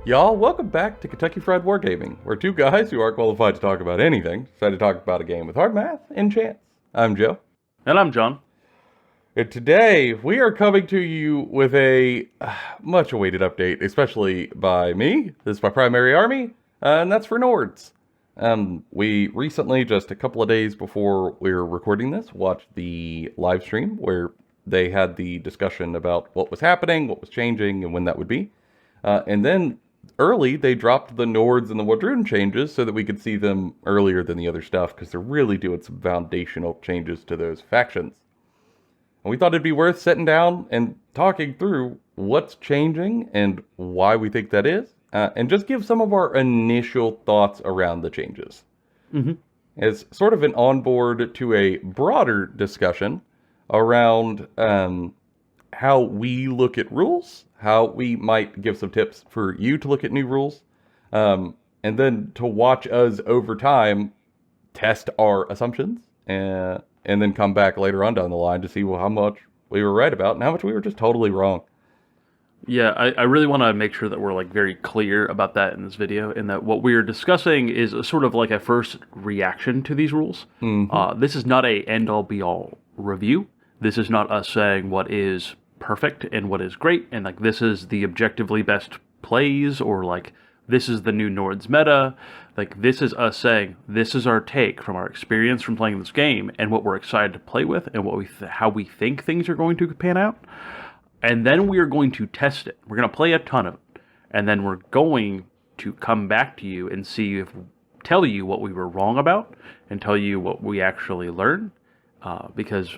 Y'all, welcome back to Kentucky Fried Wargaming, where two guys who aren't qualified to talk about anything decide to talk about a game with hard math and chance. I'm Joe. And I'm John. And today, we are coming to you with a much-awaited update, especially by me. This is my primary army, and that's for Nords. We recently, just a couple of days before we were recording this, watched the live stream where they had the discussion about what was happening, what was changing, and when that would be. And then early, they dropped the Nords and the Wadroon changes so that we could see them earlier than the other stuff, because they're really doing some foundational changes to those factions. And we thought it'd be worth sitting down and talking through what's changing and why we think that is, and just give some of our initial thoughts around the changes. As sort of an onboard to a broader discussion around how we look at rules, how we might give some tips for you to look at new rules, and then to watch us over time test our assumptions, and then come back later on down the line to see how much we were right about and how much we were just totally wrong. Yeah, I really want to make sure that we're very clear about that in this video, and that what we're discussing is sort of like a first reaction to these rules. This is not a end-all be-all review. This is not us saying what is perfect and what is great, and this is the objectively best plays, or this is the new Nords meta. This is us saying this is our take from our experience from playing this game and what we're excited to play with and what how we think things are going to pan out. And then we are going to test it. We're going to play a ton of it, and then we're going to come back to you and tell you what we were wrong about and tell you what we actually learned. Because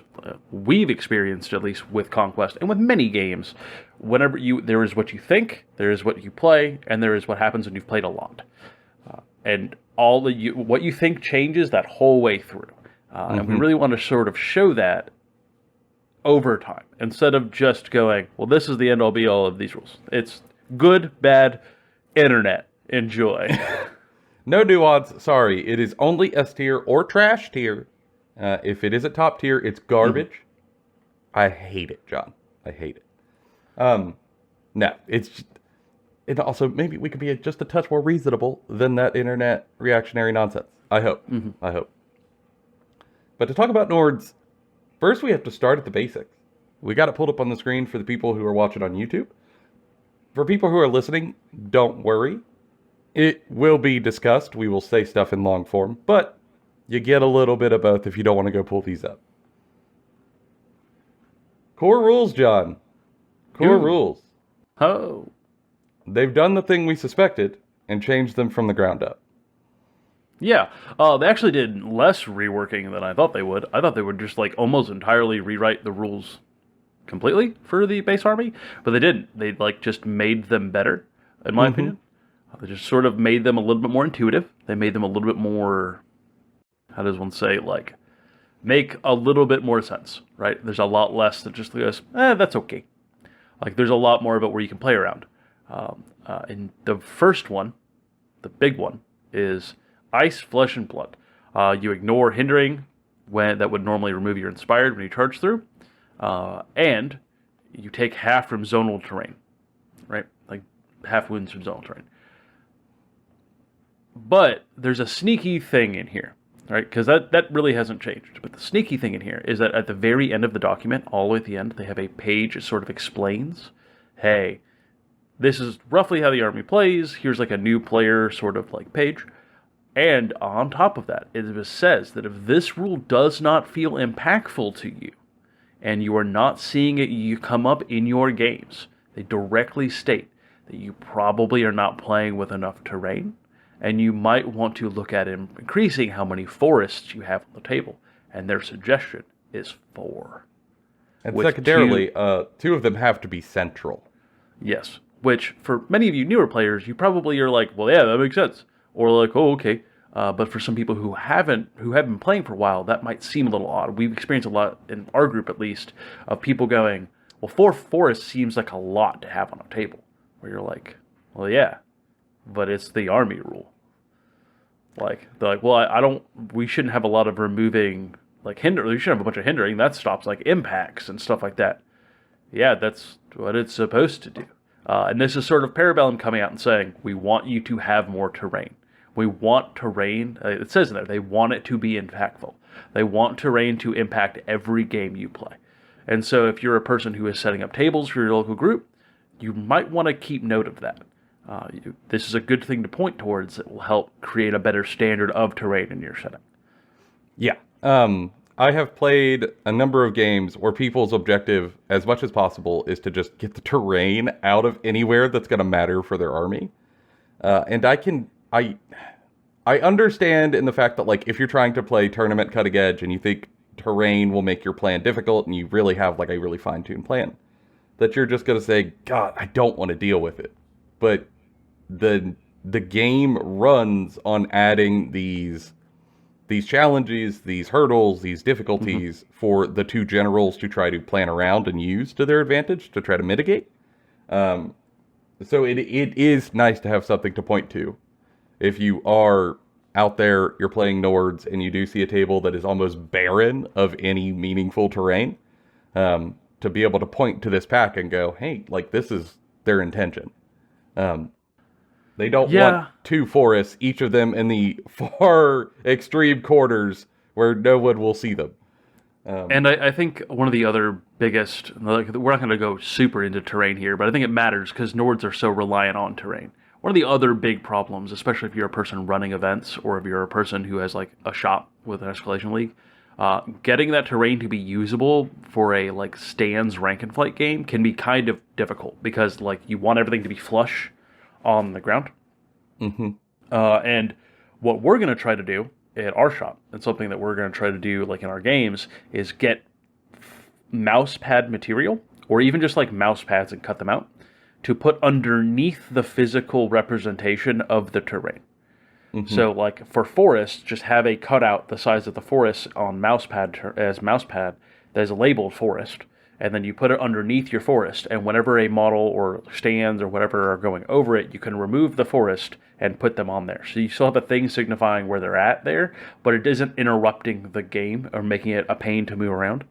we've experienced, at least with Conquest and with many games, there is what you think, there is what you play, and there is what happens when you've played a lot. And what you think changes that whole way through. And we really want to sort of show that over time, instead of just going, well, this is the end-all be-all of these rules. It's good, bad, internet. Enjoy. No nuance, sorry. It is only S tier or trash tier. If it is a top tier, it's garbage. I hate it, John. I hate it. No, it's just, and also maybe we could be just a touch more reasonable than that internet reactionary nonsense. I hope. I hope. But to talk about Nords, first we have to start at the basics. We got it pulled up on the screen for the people who are watching on YouTube. For people who are listening, don't worry. It will be discussed. We will say stuff in long form, but you get a little bit of both if you don't want to go pull these up. Core rules, John. Core rules. Oh. They've done the thing we suspected and changed them from the ground up. Yeah. They actually did less reworking than I thought they would. I thought they would just almost entirely rewrite the rules completely for the base army, but they didn't. They just made them better, in my opinion. They just sort of made them a little bit more intuitive. They made them a little bit more, how does one say, make a little bit more sense, right? There's a lot less that just goes, that's okay. There's a lot more about where you can play around. And the first one, the big one, is Ice, Flesh, and Blood. You ignore hindering that would normally remove your inspired when you charge through, and you take half from zonal terrain, right? Half wounds from zonal terrain. But there's a sneaky thing in here, right? Because that really hasn't changed. But the sneaky thing in here is that at the very end of the document, all the way at the end, they have a page that sort of explains, hey, this is roughly how the army plays. Here's a new player sort of page. And on top of that, it says that if this rule does not feel impactful to you, and you are not seeing it come up in your games, they directly state that you probably are not playing with enough terrain, and you might want to look at increasing how many forests you have on the table. And their suggestion is 4. And secondarily, 2 of them have to be central. Yes, which for many of you newer players, you probably are well, yeah, that makes sense. Or oh, okay. But for some people who have been playing for a while, that might seem a little odd. We've experienced a lot, in our group at least, of people going, well, 4 forests seems like a lot to have on a table. Where you're well, yeah, but it's the army rule. They're well, we shouldn't have a lot of removing, we shouldn't have a bunch of hindering. That stops impacts and stuff like that. Yeah, that's what it's supposed to do. And this is sort of Parabellum coming out and saying, we want you to have more terrain. We want terrain, it says in there, they want it to be impactful. They want terrain to impact every game you play. And so if you're a person who is setting up tables for your local group, you might want to keep note of that. This is a good thing to point towards that will help create a better standard of terrain in your setting. Yeah. I have played a number of games where people's objective, as much as possible, is to just get the terrain out of anywhere that's going to matter for their army. And I understand in the fact that, like, if you're trying to play tournament cutting edge and you think terrain will make your plan difficult and you really have, like, a really fine-tuned plan, that you're just going to say, God, I don't want to deal with it. But the game runs on adding these challenges, these hurdles, these difficulties for the two generals to try to plan around and use to their advantage to try to mitigate. So it is nice to have something to point to. If you are out there, you're playing Nords, and you do see a table that is almost barren of any meaningful terrain, to be able to point to this pack and go, hey, like, this is their intention. They don't want two forests, each of them in the far extreme corners where no one will see them. And I think one of the other biggest, like, we're not going to go super into terrain here, but I think it matters because Nords are so reliant on terrain. One of the other big problems, especially if you're a person running events or if you're a person who has, like, a shop with an escalation league, getting that terrain to be usable for a, like, stands rank and flight game can be kind of difficult because, like, you want everything to be flush on the ground. And what we're going to try to do at our shop, and something that we're going to try to do, like, in our games, is get mouse pad material, or even just, like, mouse pads and cut them out, to put underneath the physical representation of the terrain. So, like, for forest, just have a cutout the size of the forest on mousepad as mousepad that is labeled forest, and then you put it underneath your forest, and whenever a model or stands or whatever are going over it, you can remove the forest and put them on there. So you still have a thing signifying where they're at there, but it isn't interrupting the game or making it a pain to move around.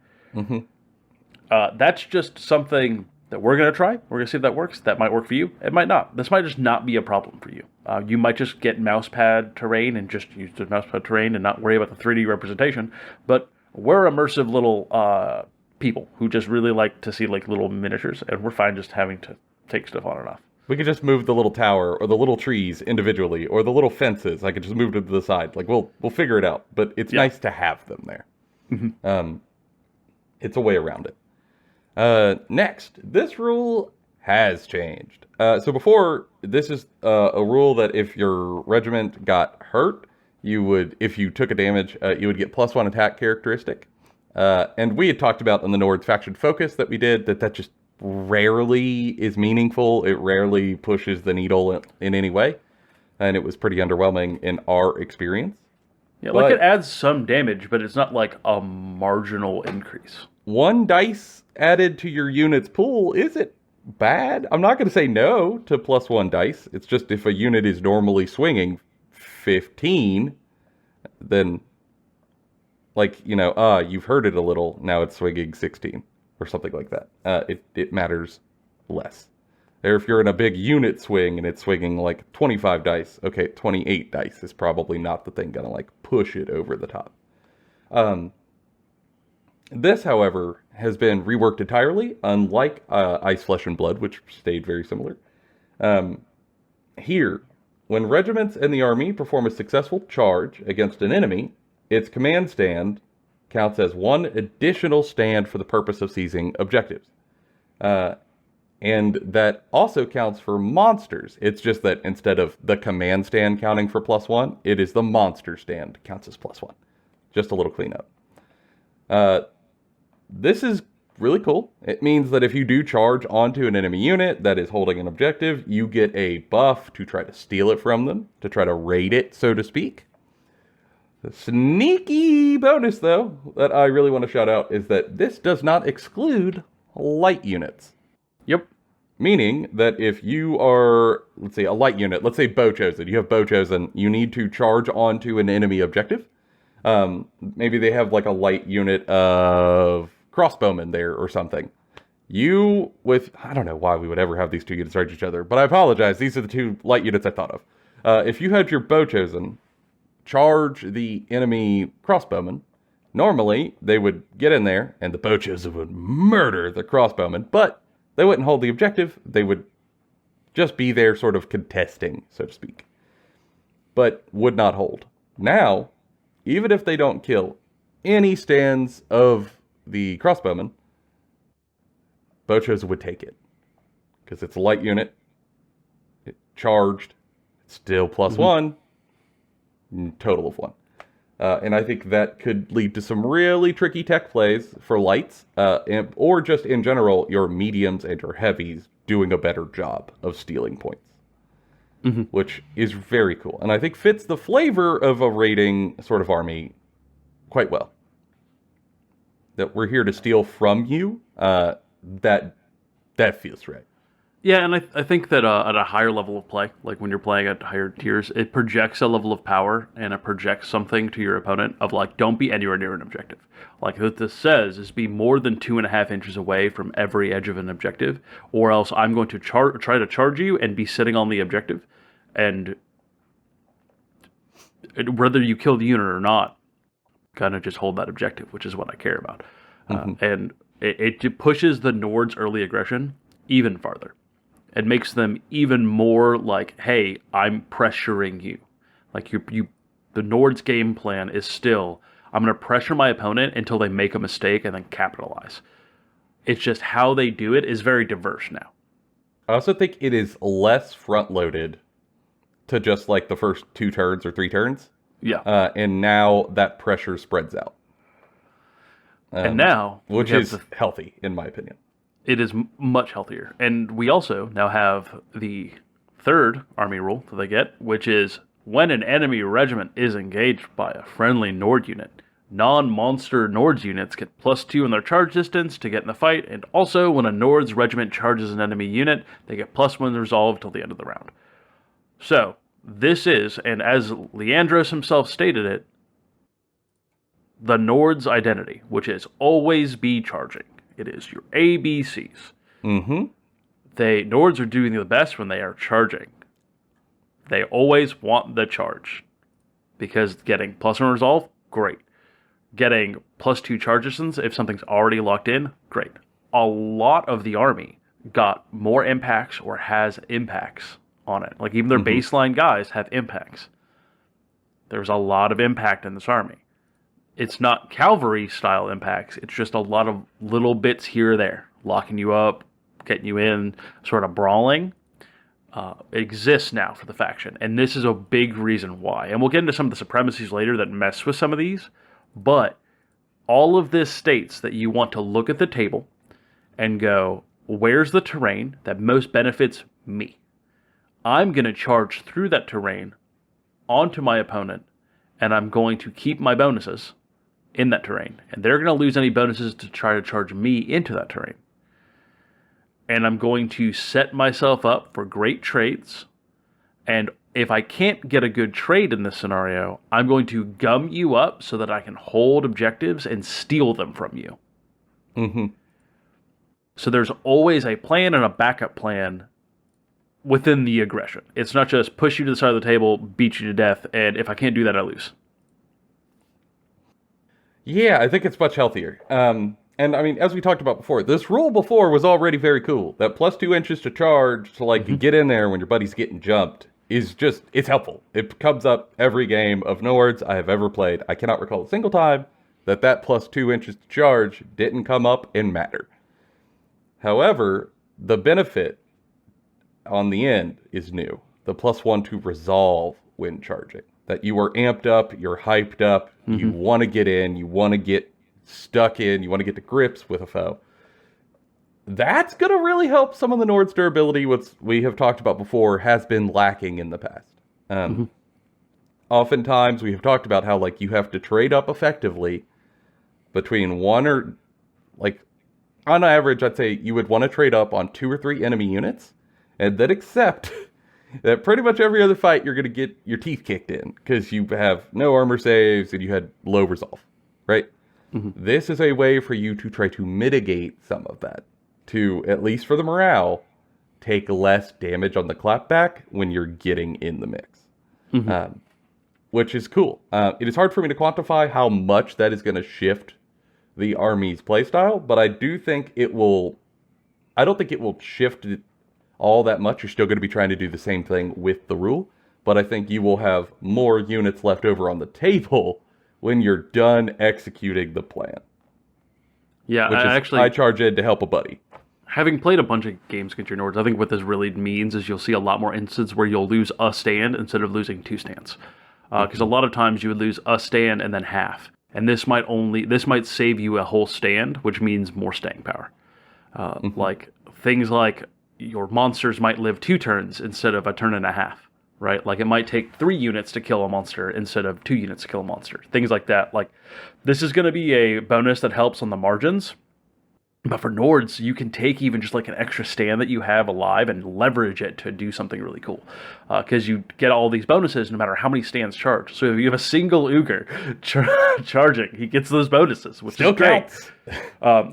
That's just something that we're going to try. We're going to see if that works. That might work for you. It might not. This might just not be a problem for you. You might just get mousepad terrain and just use the mousepad terrain and not worry about the 3D representation. But we're immersive little people who just really like to see, like, little miniatures, and we're fine just having to take stuff on and off. We could just move the little tower or the little trees individually, or the little fences. I could just move them to the side. Like, we'll figure it out. But it's nice to have them there. It's a way around it. Next, this rule has changed. So before, this is a rule that if your regiment got hurt, you would, if you took a damage, you would get +1 attack characteristic. And we had talked about in the Nords faction focus that we did that just rarely is meaningful. It rarely pushes the needle in any way. And it was pretty underwhelming in our experience. Yeah, like, it adds some damage, but it's not like a marginal increase. 1 dice added to your unit's pool isn't bad. I'm not going to say no to +1 dice. It's just if a unit is normally swinging 15, then, like, you know, you've heard it a little, now it's swinging 16 or something like that. It matters less. Or if you're in a big unit swing and it's swinging like 25 dice, okay, 28 dice is probably not the thing gonna, like, push it over the top. This, however, has been reworked entirely, unlike Ice, Flesh, and Blood, which stayed very similar. Here, when regiments in the army perform a successful charge against an enemy, its command stand counts as 1 additional stand for the purpose of seizing objectives. And that also counts for monsters. It's just that instead of the command stand counting for +1, it is the monster stand counts as +1. Just a little cleanup. This is really cool. It means that if you do charge onto an enemy unit that is holding an objective, you get a buff to try to steal it from them, to try to raid it, so to speak. The sneaky bonus, though, that I really want to shout out is that this does not exclude light units. Yep. Meaning that if you are, let's say, a light unit, let's say Bow Chosen, you have Bow Chosen, you need to charge onto an enemy objective. Maybe they have, like, a light unit of crossbowmen there or something. You with I don't know why we would ever have these two units fight each other, but I apologize. These are the two light units I thought of. If you had your bow chosen charge the enemy crossbowmen, normally they would get in there and the bow chosen would murder the crossbowmen, but they wouldn't hold the objective. They would just be there, sort of contesting, so to speak, but would not hold. Now, even if they don't kill any stands of the crossbowmen, bow chosen would take it because it's a light unit. It charged. It's still +1. Total of 1. And I think that could lead to some really tricky tech plays for lights, or just in general, your mediums and your heavies doing a better job of stealing points, which is very cool. And I think fits the flavor of a raiding sort of army quite well. That we're here to steal from you, that feels right. Yeah, and I think that at a higher level of play, like when you're playing at higher tiers, it projects a level of power and it projects something to your opponent of like, don't be anywhere near an objective. Like what this says is be more than 2.5 inches away from every edge of an objective, or else I'm going to try to charge you and be sitting on the objective, and whether you kill the unit or not, kind of just hold that objective, which is what I care about. And it pushes the Nords' early aggression even farther. It makes them even more like, hey, I'm pressuring you. Like the Nords' game plan is still, I'm going to pressure my opponent until they make a mistake and then capitalize. It's just how they do it is very diverse now. I also think it is less front-loaded to just like the first 2 turns or 3 turns. Yeah. And now that pressure spreads out. And now, which is healthy, in my opinion. It is much healthier. And we also now have the third army rule that they get, which is when an enemy regiment is engaged by a friendly Nord unit, non-monster Nords units get +2 in their charge distance to get in the fight, and also when a Nords regiment charges an enemy unit, they get +1 resolve till the end of the round. So, this is, and as Leandros himself stated it, the Nords' identity, which is always be charging. It is your ABCs. Nords are doing the best when they are charging. They always want the charge. Because getting +1 resolve, great. Getting +2 charge distance, if something's already locked in, great. A lot of the army got more impacts or has impacts on it. Like even their baseline guys have impacts. There's a lot of impact in this army. It's not cavalry style impacts. It's just a lot of little bits here or there, locking you up, getting you in, sort of brawling. It exists now for the faction, and this is a big reason why. And we'll get into some of the supremacies later that mess with some of these, but all of this states that you want to look at the table and go, where's the terrain that most benefits me? I'm going to charge through that terrain onto my opponent, and I'm going to keep my bonuses in that terrain, and they're going to lose any bonuses to try to charge me into that terrain. And I'm going to set myself up for great trades, and if I can't get a good trade in this scenario, I'm going to gum you up so that I can hold objectives and steal them from you. So there's always a plan and a backup plan within the aggression. It's not just push you to the side of the table, beat you to death, and if I can't do that, I lose. Yeah, I think it's much healthier. And I mean, as we talked about before, this rule before was already very cool. That +2 inches to charge to like get in there when your buddy's getting jumped is just, it's helpful. It comes up every game of Nords I have ever played. I cannot recall a single time that +2 inches to charge didn't come up and matter. However, the benefit on the end is new. The +1 to resolve when charging. That you are amped up, you're hyped up, you want to get in, you want to get stuck in, you want to get to grips with a foe. That's going to really help some of the Nords' durability, what we have talked about before, has been lacking in the past. Oftentimes, we have talked about how like you have to trade up effectively between one or, like, on average, I'd say you would want to trade up on 2 or 3 enemy units, and then accept that pretty much every other fight you're going to get your teeth kicked in because you have no armor saves and you had low resolve, right? This is a way for you to try to mitigate some of that. to, at least for the morale, take less damage on the clapback when you're getting in the mix. Which is cool. It is hard for me to quantify how much that is going to shift the army's playstyle, but I do think it will... I don't think it will shift it all that much. You're still going to be trying to do the same thing with the rule, but I think you will have more units left over on the table when you're done executing the plan. Yeah, which is, actually, I charge in to help a buddy. Having played a bunch of games against your Nords, I think what this really means is you'll see a lot more instances where you'll lose a stand instead of losing 2 stands. Because a lot of times you would lose a stand and then half. And this might save you a whole stand, which means more staying power. Like things like your monsters might live 2 turns instead of a turn and a half, right? Like it might take 3 units to kill a monster instead of 2 units to kill a monster. Things like that. Like this is going to be a bonus that helps on the margins. But for Nords, you can take even just like an extra stand that you have alive and leverage it to do something really cool. Because you get all these bonuses no matter how many stands charge. So if you have a single Uger charging, he gets those bonuses, which Still is great. counts.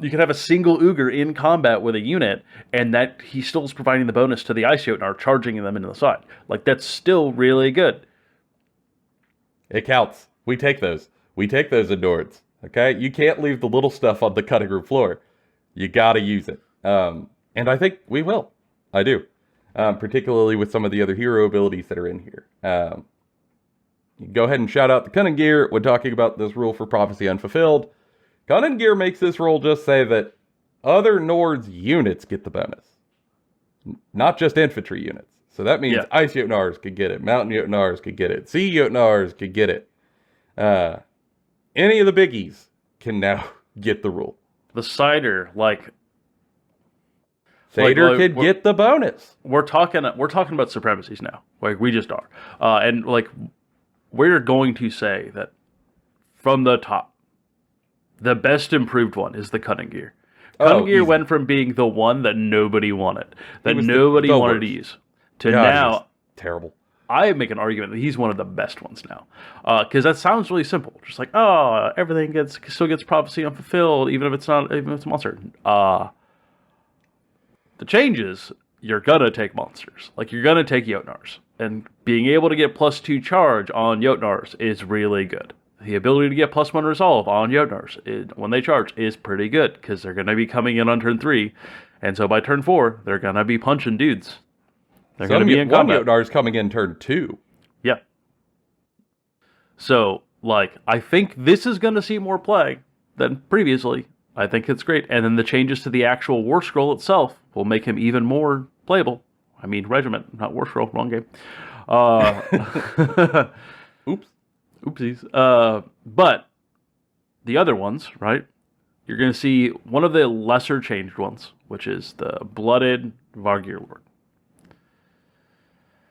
You can have a single Uger in combat with a unit, and that he still is providing the bonus to the Ice Jotnar, charging them into the side. Like, that's still really good. It counts. We take those. We take those in Nords. Okay? You can't leave the little stuff on the cutting room floor. You gotta use it. And I think we will. I do. Particularly with some of the other hero abilities that are in here. Go ahead and shout out the Cunning Gear when talking about this rule for Prophecy Unfulfilled. Cunning Gear makes this rule just say that other Nords units get the bonus. Not just infantry units. So that means Ice Jotnars could get it. Mountain Jotnars could get it. Sea Jotnars could get it. Any of the biggies can now get the rule. The Cider, Cider could get the bonus. We're talking about supremacies now. Like, we just are. And, like, we're going to say that from the top, the best improved one is the Cunning Gear. Cunning Gear went from being the one that nobody wanted, that nobody wanted to use, to now... terrible. I make an argument that he's one of the best ones now. Because that sounds really simple. Just like, everything still gets prophecy unfulfilled, even if it's a monster. The change is, you're gonna take monsters. Like, you're gonna take Jotnars. And being able to get +2 charge on Jotnars is really good. The ability to get +1 resolve on Jotnars, when they charge, is pretty good. Because they're gonna be coming in on turn 3. And so by turn 4, they're gonna be punching dudes. They're going to be in combat. One Jotnar's coming in turn 2. Yeah. So, like, I think this is going to see more play than previously. I think it's great. And then the changes to the actual War Scroll itself will make him even more playable. I mean, Regiment, not War Scroll. Wrong game. Oops. Oopsies. But the other ones, right? You're going to see one of the lesser changed ones, which is the Blooded Vargir Lord.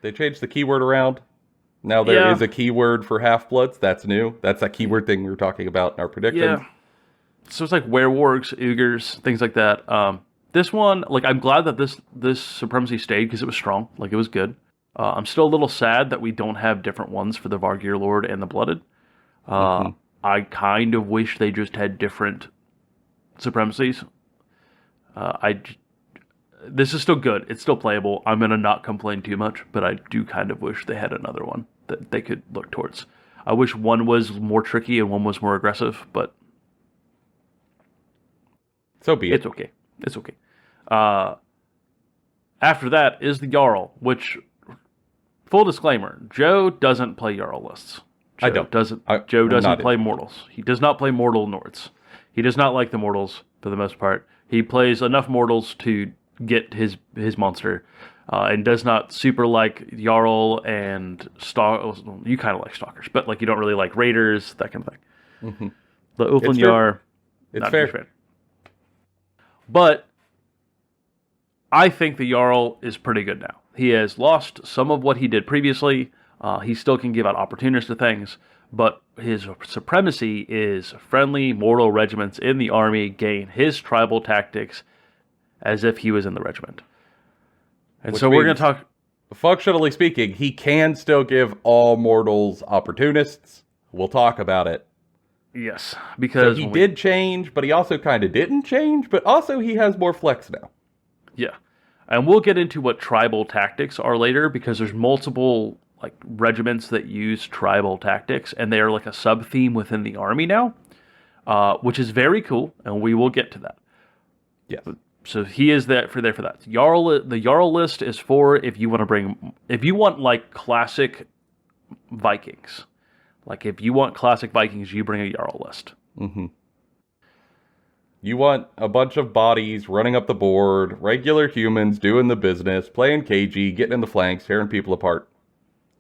They changed the keyword around. Now there is a keyword for Half-Bloods. That's new. That's that keyword thing we were talking about in our predictions. Yeah. So it's like Werewolves, Ugers, things like that. This one, like, I'm glad that this Supremacy stayed because it was strong. Like, it was good. I'm still a little sad that we don't have different ones for the Vargir Lord and the Blooded. I kind of wish they just had different Supremacies. This is still good. It's still playable. I'm going to not complain too much, but I do kind of wish they had another one that they could look towards. I wish one was more tricky and one was more aggressive, but... so be it. It's okay. It's okay. After that is the Jarl, which, full disclaimer, Joe doesn't play Jarl lists. Joe doesn't play Mortals. He does not play Mortal Nords. He does not like the Mortals, for the most part. He plays enough Mortals to get his monster, and does not super like Jarl and Stalk. You kind of like Stalkers, but like you don't really like Raiders, that kind of thing. The Ulflin Jarl, it's fair. But I think the Jarl is pretty good now. He has lost some of what he did previously. He still can give out opportunities to things, but his supremacy is friendly mortal regiments in the army gain his tribal tactics as if he was in the regiment. And which so we're going to talk... Functionally speaking, he can still give all mortals opportunists. We'll talk about it. Yes, because... So he did change, but he also kind of didn't change, but also he has more flex now. Yeah. And we'll get into what tribal tactics are later, because there's multiple like regiments that use tribal tactics, and they are like a sub-theme within the army now, which is very cool, and we will get to that. Yes. So he is there for that. The Jarl list is for if you want like classic Vikings. Like if you want classic Vikings, you bring a Jarl list. Mm-hmm. You want a bunch of bodies running up the board, regular humans doing the business, playing KG, getting in the flanks, tearing people apart.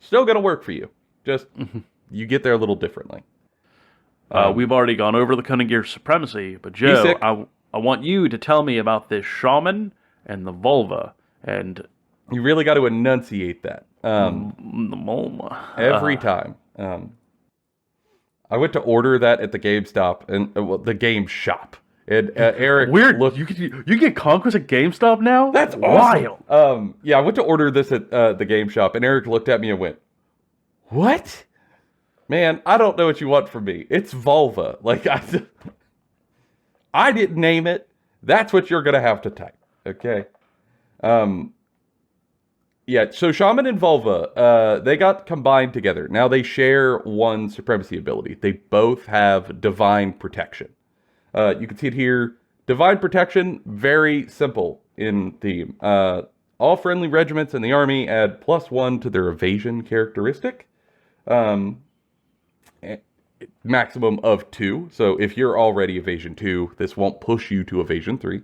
Still gonna work for you. Just, you get there a little differently. We've already gone over the Cunning Gear Supremacy, but Joe, I want you to tell me about this Shaman and the Vulva, and... You really got to enunciate that. Every time. I went to order that at the GameStop, and the Game Shop. And Eric, weird. Look, you get Conquest at GameStop now? That's wild. Awesome. Yeah, I went to order this at the Game Shop, and Eric looked at me and went, "What? Man, I don't know what you want from me. It's vulva. Like I didn't name it. That's what you're gonna have to type. Okay." Yeah, so Shaman and Vulva, they got combined together. Now they share one Supremacy ability. They both have Divine Protection. You can see it here. Divine Protection, very simple in theme. All friendly regiments in the army add +1 to their evasion characteristic. Maximum of 2. So if you're already evasion 2, this won't push you to evasion 3.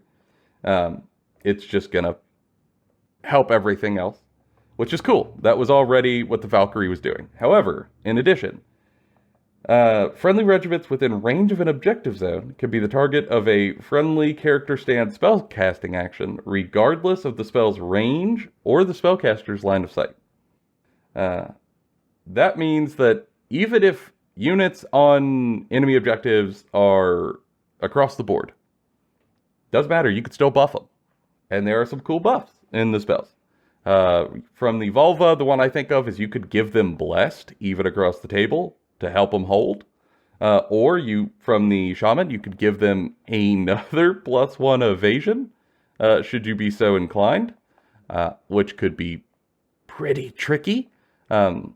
It's just going to help everything else, which is cool. That was already what the Valkyrie was doing. However, in addition, friendly regiments within range of an objective zone can be the target of a friendly character stand spell casting action, regardless of the spell's range or the spellcaster's line of sight. That means that even if units on enemy objectives are across the board, doesn't matter, you can still buff them. And there are some cool buffs in the spells. From the Vulva, the one I think of is you could give them Blessed, even across the table, to help them hold. Or from the Shaman, you could give them another +1 evasion, should you be so inclined, which could be pretty tricky. So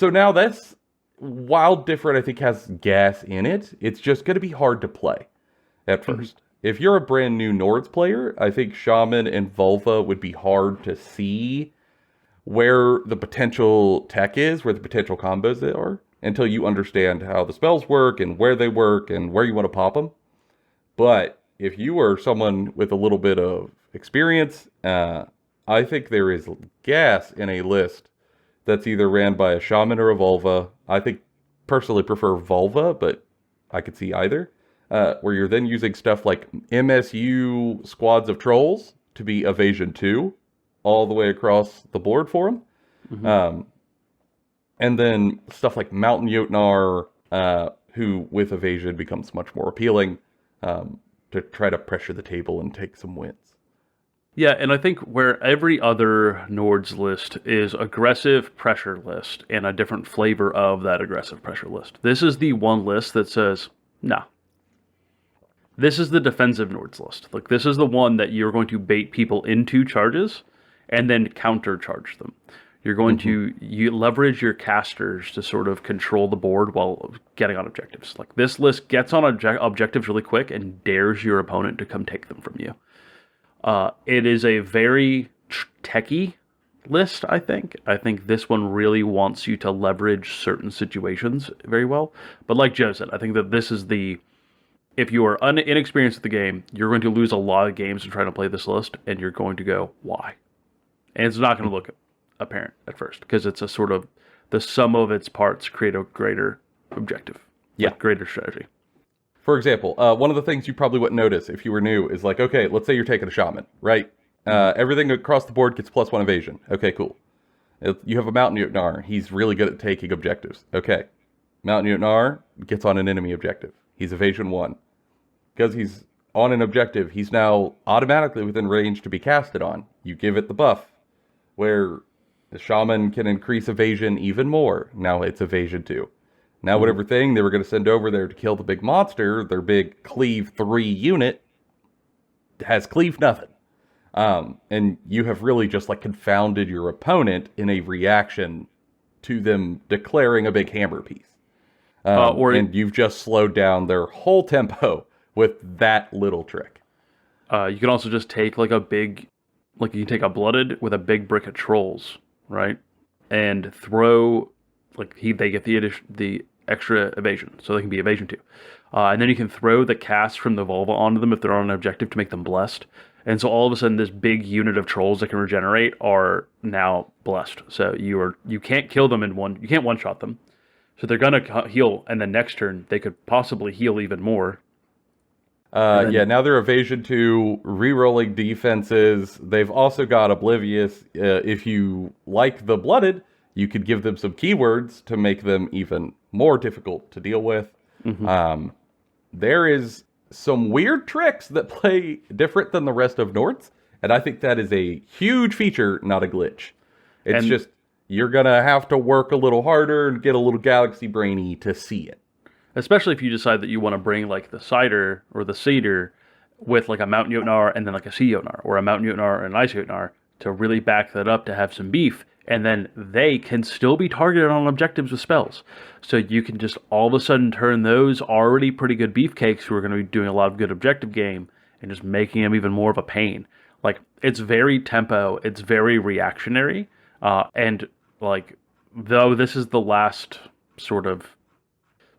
now this, while different, I think has gas in it, it's just going to be hard to play at first. If you're a brand new Nords player, I think Shaman and Vulva would be hard to see where the potential tech is, where the potential combos are, until you understand how the spells work and where they work and where you want to pop them. But if you are someone with a little bit of experience, I think there is gas in a list that's either ran by a Shaman or a Vulva. I think personally prefer Vulva, but I could see either. Where you're then using stuff like MSU squads of trolls to be evasion 2 all the way across the board for them. And then stuff like Mountain Jotnar, who with evasion becomes much more appealing to try to pressure the table and take some wins. Yeah, and I think where every other Nords list is aggressive pressure list and a different flavor of that aggressive pressure list, this is the one list that says, nah. This is the defensive Nords list. Like, this is the one that you're going to bait people into charges and then counter-charge them. You're going to leverage your casters to sort of control the board while getting on objectives. Like, this list gets on objectives really quick and dares your opponent to come take them from you. It is a very techie list, I think. I think this one really wants you to leverage certain situations very well. But like Joe said, I think that this is the... If you are inexperienced with the game, you're going to lose a lot of games in trying to play this list, and you're going to go, why? And it's not going to look apparent at first, because it's a sort of, the sum of its parts create a greater objective. Yeah. Like greater strategy. For example, one of the things you probably wouldn't notice if you were new is like, okay, let's say you're taking a Shaman, right? Everything across the board gets +1 evasion. Okay, cool. You have a Mountain Jotnar. He's really good at taking objectives. Okay. Mountain Jotnar gets on an enemy objective. He's evasion 1. Because he's on an objective, he's now automatically within range to be casted on. You give it the buff, where the Shaman can increase evasion even more. Now it's evasion 2. Now whatever thing they were going to send over there to kill the big monster, their big cleave 3 unit, has cleave nothing. And you have really just like confounded your opponent in a reaction to them declaring a big hammer piece. And you've just slowed down their whole tempo with that little trick. You can also just take like you can take a blooded with a big brick of trolls, right? And throw, they get the extra evasion, so they can be evasion 2. And then you can throw the cast from the Volva onto them if they're on an objective to make them blessed. And so all of a sudden, this big unit of trolls that can regenerate are now blessed. So you can't kill them you can't one-shot them. So they're gonna heal, and then next turn they could possibly heal even more. Now they're evasion 2, re-rolling defenses. They've also got Oblivious. If you like the Blooded, you could give them some keywords to make them even more difficult to deal with. Mm-hmm. There is some weird tricks that play different than the rest of Nords, and I think that is a huge feature, not a glitch. It's just, you're going to have to work a little harder and get a little galaxy brainy to see it. Especially if you decide that you want to bring like the Cider or the Cedar with like a Mountain Jotnar and then like a Sea Jotnar, or a Mountain Jotnar and an Ice Jotnar, to really back that up to have some beef. And then they can still be targeted on objectives with spells. So you can just all of a sudden turn those already pretty good beefcakes who are going to be doing a lot of good objective game and just making them even more of a pain. Like, it's very tempo, it's very reactionary. And like, though this is the last sort of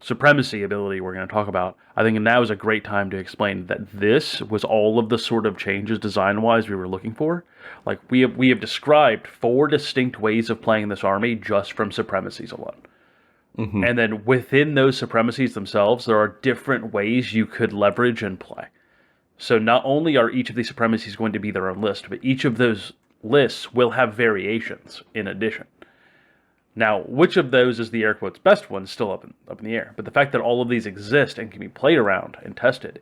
supremacy ability we're going to talk about, I think now is a great time to explain that this was all of the sort of changes design-wise we were looking for. Like, we have described 4 distinct ways of playing this army just from supremacies alone. Mm-hmm. And then within those supremacies themselves, there are different ways you could leverage and play. So not only are each of these supremacies going to be their own list, but each of those lists will have variations in addition. Now, which of those is the air quotes best one is still up in the air. But the fact that all of these exist and can be played around and tested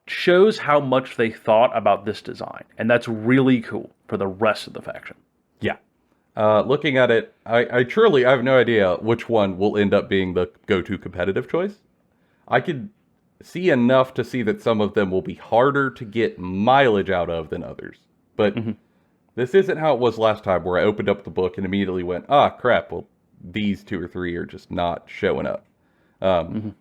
shows how much they thought about this design. And that's really cool for the rest of the faction. Yeah. Looking at it, I have no idea which one will end up being the go-to competitive choice. I could see enough to see that some of them will be harder to get mileage out of than others. But this isn't how it was last time, where I opened up the book and immediately went, crap, well, these 2 or 3 are just not showing up. And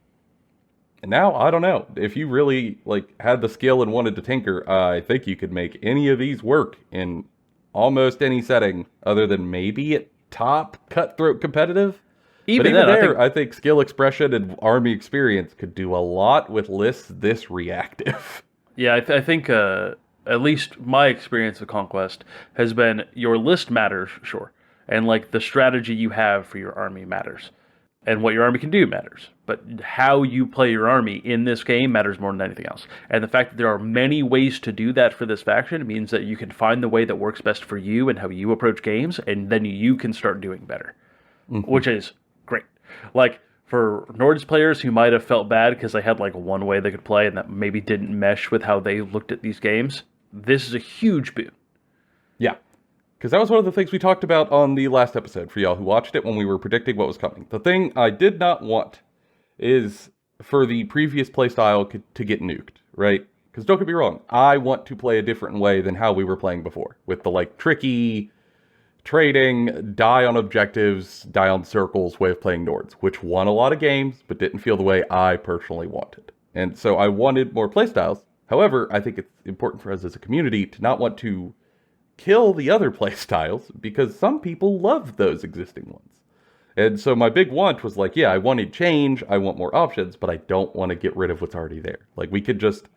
now, I don't know. If you really had the skill and wanted to tinker, I think you could make any of these work in almost any setting, other than maybe at top cutthroat competitive. Even then, I think skill expression and army experience could do a lot with lists this reactive. Yeah, I think at least my experience with Conquest has been your list matters, sure. And the strategy you have for your army matters. And what your army can do matters. But how you play your army in this game matters more than anything else. And the fact that there are many ways to do that for this faction means that you can find the way that works best for you and how you approach games, and then you can start doing better. Mm-hmm. Which is great. For Nords players who might have felt bad because they had one way they could play and that maybe didn't mesh with how they looked at these games, this is a huge boon. Yeah. Because that was one of the things we talked about on the last episode for y'all who watched it when we were predicting what was coming. The thing I did not want is for the previous playstyle to get nuked, right? Because don't get me wrong, I want to play a different way than how we were playing before. With the tricky trading, die on objectives, die on circles way of playing Nords, which won a lot of games, but didn't feel the way I personally wanted. And so I wanted more playstyles. However, I think it's important for us as a community to not want to kill the other playstyles, because some people love those existing ones. And so my big want was I wanted change, I want more options, but I don't want to get rid of what's already there. We could just,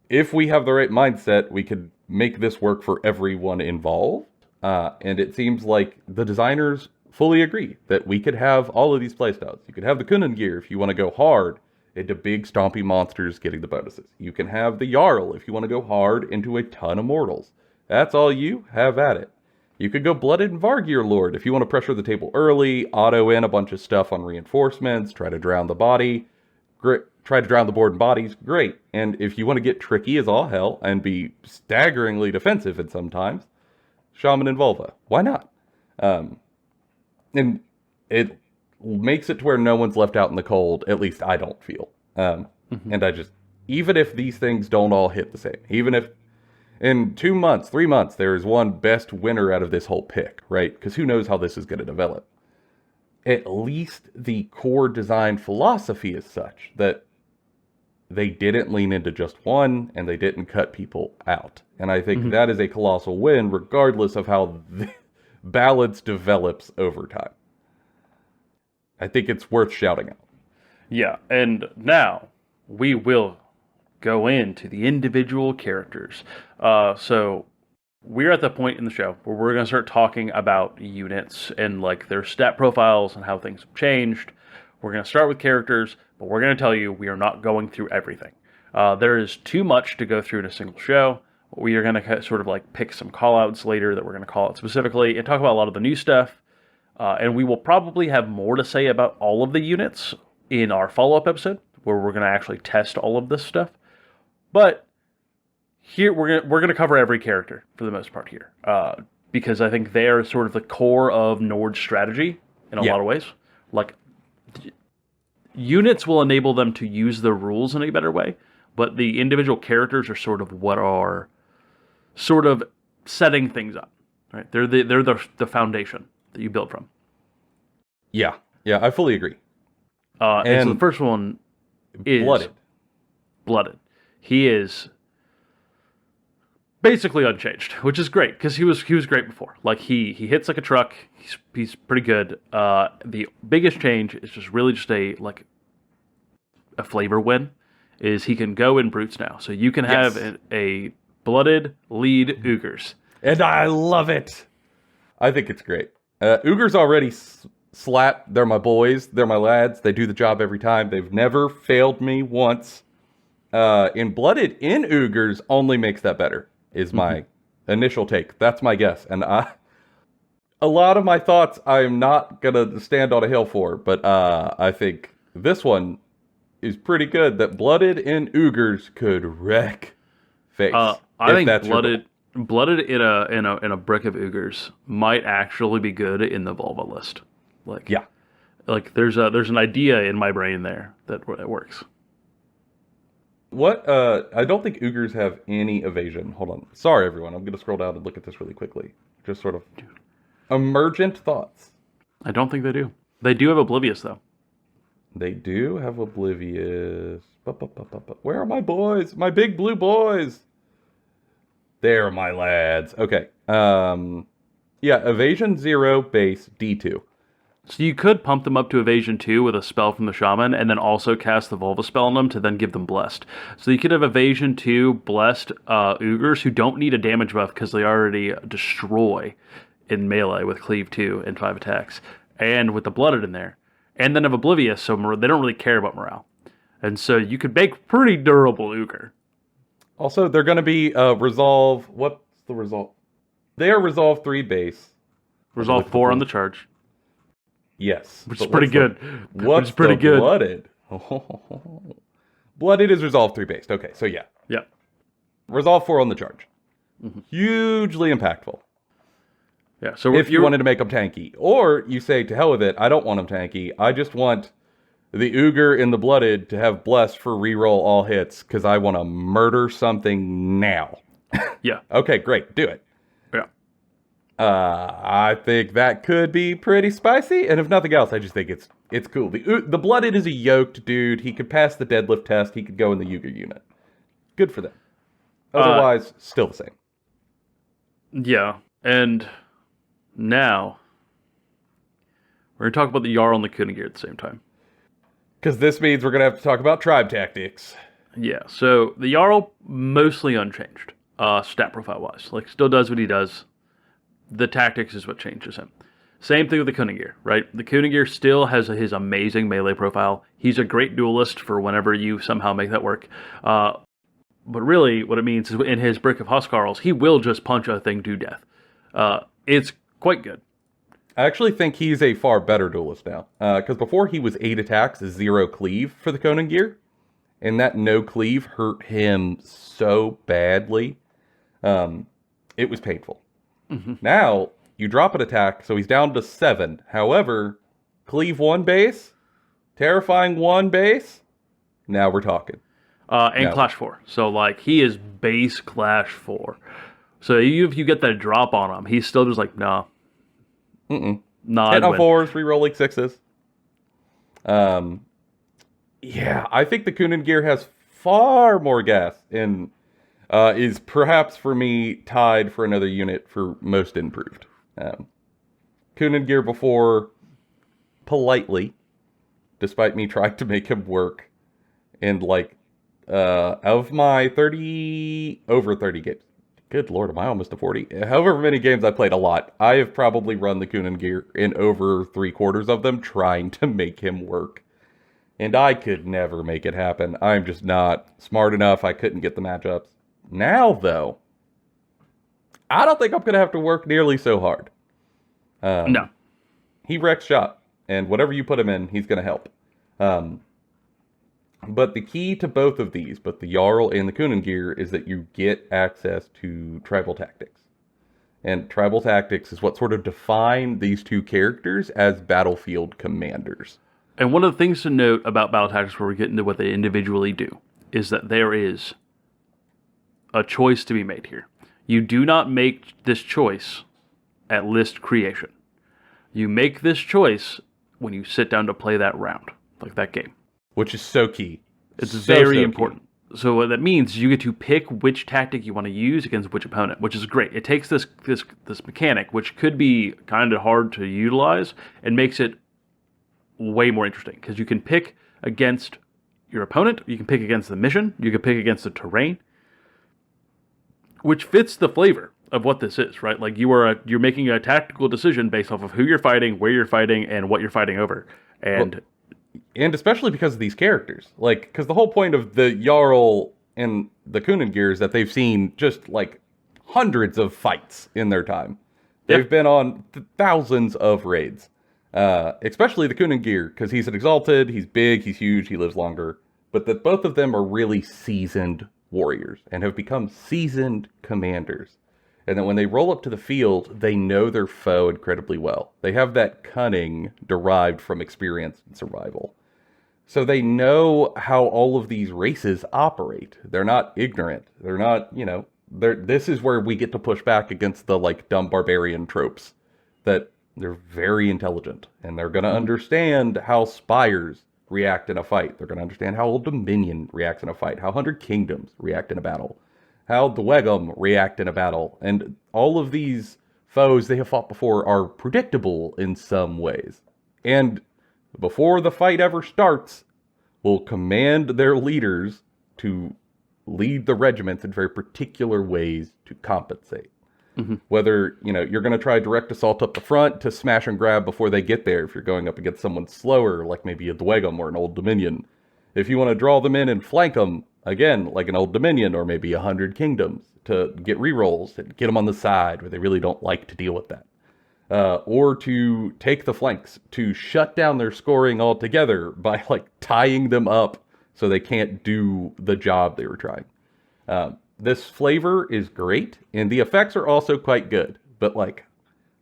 if we have the right mindset, we could make this work for everyone involved. And it seems like the designers fully agree that we could have all of these playstyles. You could have the Kunin gear if you want to go hard into big stompy monsters getting the bonuses. You can have the Jarl if you want to go hard into a ton of mortals. That's all you, have at it. You could go Blooded and Vargear Lord if you want to pressure the table early, auto in a bunch of stuff on reinforcements, try to drown the body, try to drown the board and bodies, great. And if you want to get tricky as all hell and be staggeringly defensive at sometimes, Shaman and Volva, why not? And it makes it to where no one's left out in the cold, at least I don't feel. And even if these things don't all hit the same, even if in 2 months, 3 months, there is one best winner out of this whole pick, right? Because who knows how this is going to develop. At least the core design philosophy is such that they didn't lean into just one and they didn't cut people out. And I think that is a colossal win, regardless of how the balance develops over time. I think it's worth shouting out. Yeah, and now we will go into the individual characters. So we're at the point in the show where we're going to start talking about units and like their stat profiles and how things have changed. We're going to start with characters, but we're going to tell you we are not going through everything. There is too much to go through in a single show. We are going to sort of like pick some callouts later that we're going to call out specifically and talk about a lot of the new stuff. And we will probably have more to say about all of the units in our follow-up episode where we're going to actually test all of this stuff. But here we're going to cover every character for the most part here, because I think they are sort of the core of Nord strategy in a lot of ways. Like units will enable them to use the rules in a better way, but the individual characters are sort of what are sort of setting things up. Right? They're the foundation that you build from. Yeah, I fully agree. And so the first one is Blooded. He is basically unchanged, which is great because he was great before. Like he hits like a truck. He's pretty good. The biggest change is just a flavor win. Is he can go in brutes now, so you can have a blooded lead Ogres, and I love it. I think it's great. Ogres already slap. They're my boys. They're my lads. They do the job every time. They've never failed me once. In Blooded in Ogres only makes that better, is my initial take. That's my guess. And a lot of my thoughts I'm not going to stand on a hill for, but I think this one is pretty good, that Blooded in Ogres could wreck face. I think Blooded in a brick of Ogres might actually be good in the Volva list. Like there's an idea in my brain there that works. What? I don't think Ogres have any evasion. Hold on. Sorry, everyone. I'm going to scroll down and look at this really quickly. Just sort of emergent thoughts. I don't think they do. They do have Oblivious, though. They do have Oblivious. Where are my boys? My big blue boys. They're my lads. Okay. Evasion 0, base, D2. So you could pump them up to Evasion 2 with a spell from the Shaman, and then also cast the Volva spell on them to then give them Blessed. So you could have Evasion 2 Blessed Ogres who don't need a damage buff because they already destroy in melee with Cleave 2 and 5 attacks, and with the Blooded in there. And then have Oblivious, so they don't really care about morale. And so you could make pretty durable Ogre. Also, they're going to be Resolve... What's the Resolve? They are Resolve 3 base. Resolve 4 on the charge. Yes. Which is pretty good. What's pretty good? Blooded? Blooded is Resolve 3 based. Okay, so yeah. Yeah. Resolve 4 on the charge. Hugely impactful. Yeah, so if you wanted to make them tanky. Or you say, to hell with it, I don't want them tanky. I just want the Ogre in the Blooded to have Blessed for reroll all hits, because I want to murder something now. Yeah. Okay, great. Do it. Yeah. I think that could be pretty spicy, and if nothing else, I just think it's cool. The Blooded is a yoked dude. He could pass the deadlift test. He could go in the Yuga unit. Good for them. Otherwise, still the same. Yeah, and now we're going to talk about the Jarl and the Kunigir at the same time. Because this means we're going to have to talk about tribe tactics. Yeah, so the Jarl, mostly unchanged, stat profile-wise. Like, still does what he does. The tactics is what changes him. Same thing with the Kunigir, right? The Kunigir still has his amazing melee profile. He's a great duelist for whenever you somehow make that work. But really, what it means is in his Brick of Huskarls, he will just punch a thing to death. It's quite good. I actually think he's a far better duelist now. Because before he was 8 attacks, 0 cleave for the Kunigir. And that no cleave hurt him so badly. It was painful. Now, you drop an attack, so he's down to 7. However, cleave 1 base, terrifying 1 base, now we're talking. And No. Clash 4. So, like, he is base Clash 4. So, if you get that drop on him, he's still just like, nah. Nah, Hitting I'd on win. 4s, rerolling 6s. Yeah, I think the Kunin gear has far more gas and is perhaps for me tied for another unit for most improved. Kunin gear before, politely, despite me trying to make him work, and like of my 30 over 30 games. Good lord, am I almost to 40? However many games I played, a lot. I have probably run the Kunin gear in over 3/4 of them trying to make him work. And I could never make it happen. I'm just not smart enough. I couldn't get the matchups. Now, though, I don't think I'm going to have to work nearly so hard. No. He wrecks shop, and whatever you put him in, he's going to help. But the key to both of these, both the Jarl and the Kunin gear, is that you get access to tribal tactics. And tribal tactics is what sort of define these two characters as battlefield commanders. And one of the things to note about battle tactics before we get into what they individually do is that there is a choice to be made here. You do not make this choice at list creation. You make this choice when you sit down to play that round, like that game. Which is so key. It's so very important. So what that means is you get to pick which tactic you want to use against which opponent, which is great. It takes this mechanic, which could be kind of hard to utilize, and makes it way more interesting. Because you can pick against your opponent, you can pick against the mission, you can pick against the terrain, which fits the flavor of what this is, right? Like you're making a tactical decision based off of who you're fighting, where you're fighting, and what you're fighting over. And especially because of these characters. Like, because the whole point of the Jarl and the Kunin gear is that they've seen just, like, hundreds of fights in their time. They've been on thousands of raids. Especially the Kunin gear, because he's an exalted, he's big, he's huge, he lives longer. But that both of them are really seasoned warriors and have become seasoned commanders. And that when they roll up to the field, they know their foe incredibly well. They have that cunning derived from experience and survival. So they know how all of these races operate. They're not ignorant. They're not, this is where we get to push back against the, like, dumb barbarian tropes. That they're very intelligent. And they're going to understand how spires react in a fight. They're going to understand how Old Dominion reacts in a fight. How 100 Kingdoms react in a battle. How the Wegum react in a battle. And all of these foes they have fought before are predictable in some ways. And before the fight ever starts, will command their leaders to lead the regiments in very particular ways to compensate. Whether, you're going to try direct assault up the front to smash and grab before they get there if you're going up against someone slower, like maybe a Dwegum or an Old Dominion. If you want to draw them in and flank them, again, like an Old Dominion or maybe 100 Kingdoms, to get rerolls and get them on the side where they really don't like to deal with that. Or to take the flanks, to shut down their scoring altogether by, like, tying them up so they can't do the job they were trying. This flavor is great, and the effects are also quite good. But, like,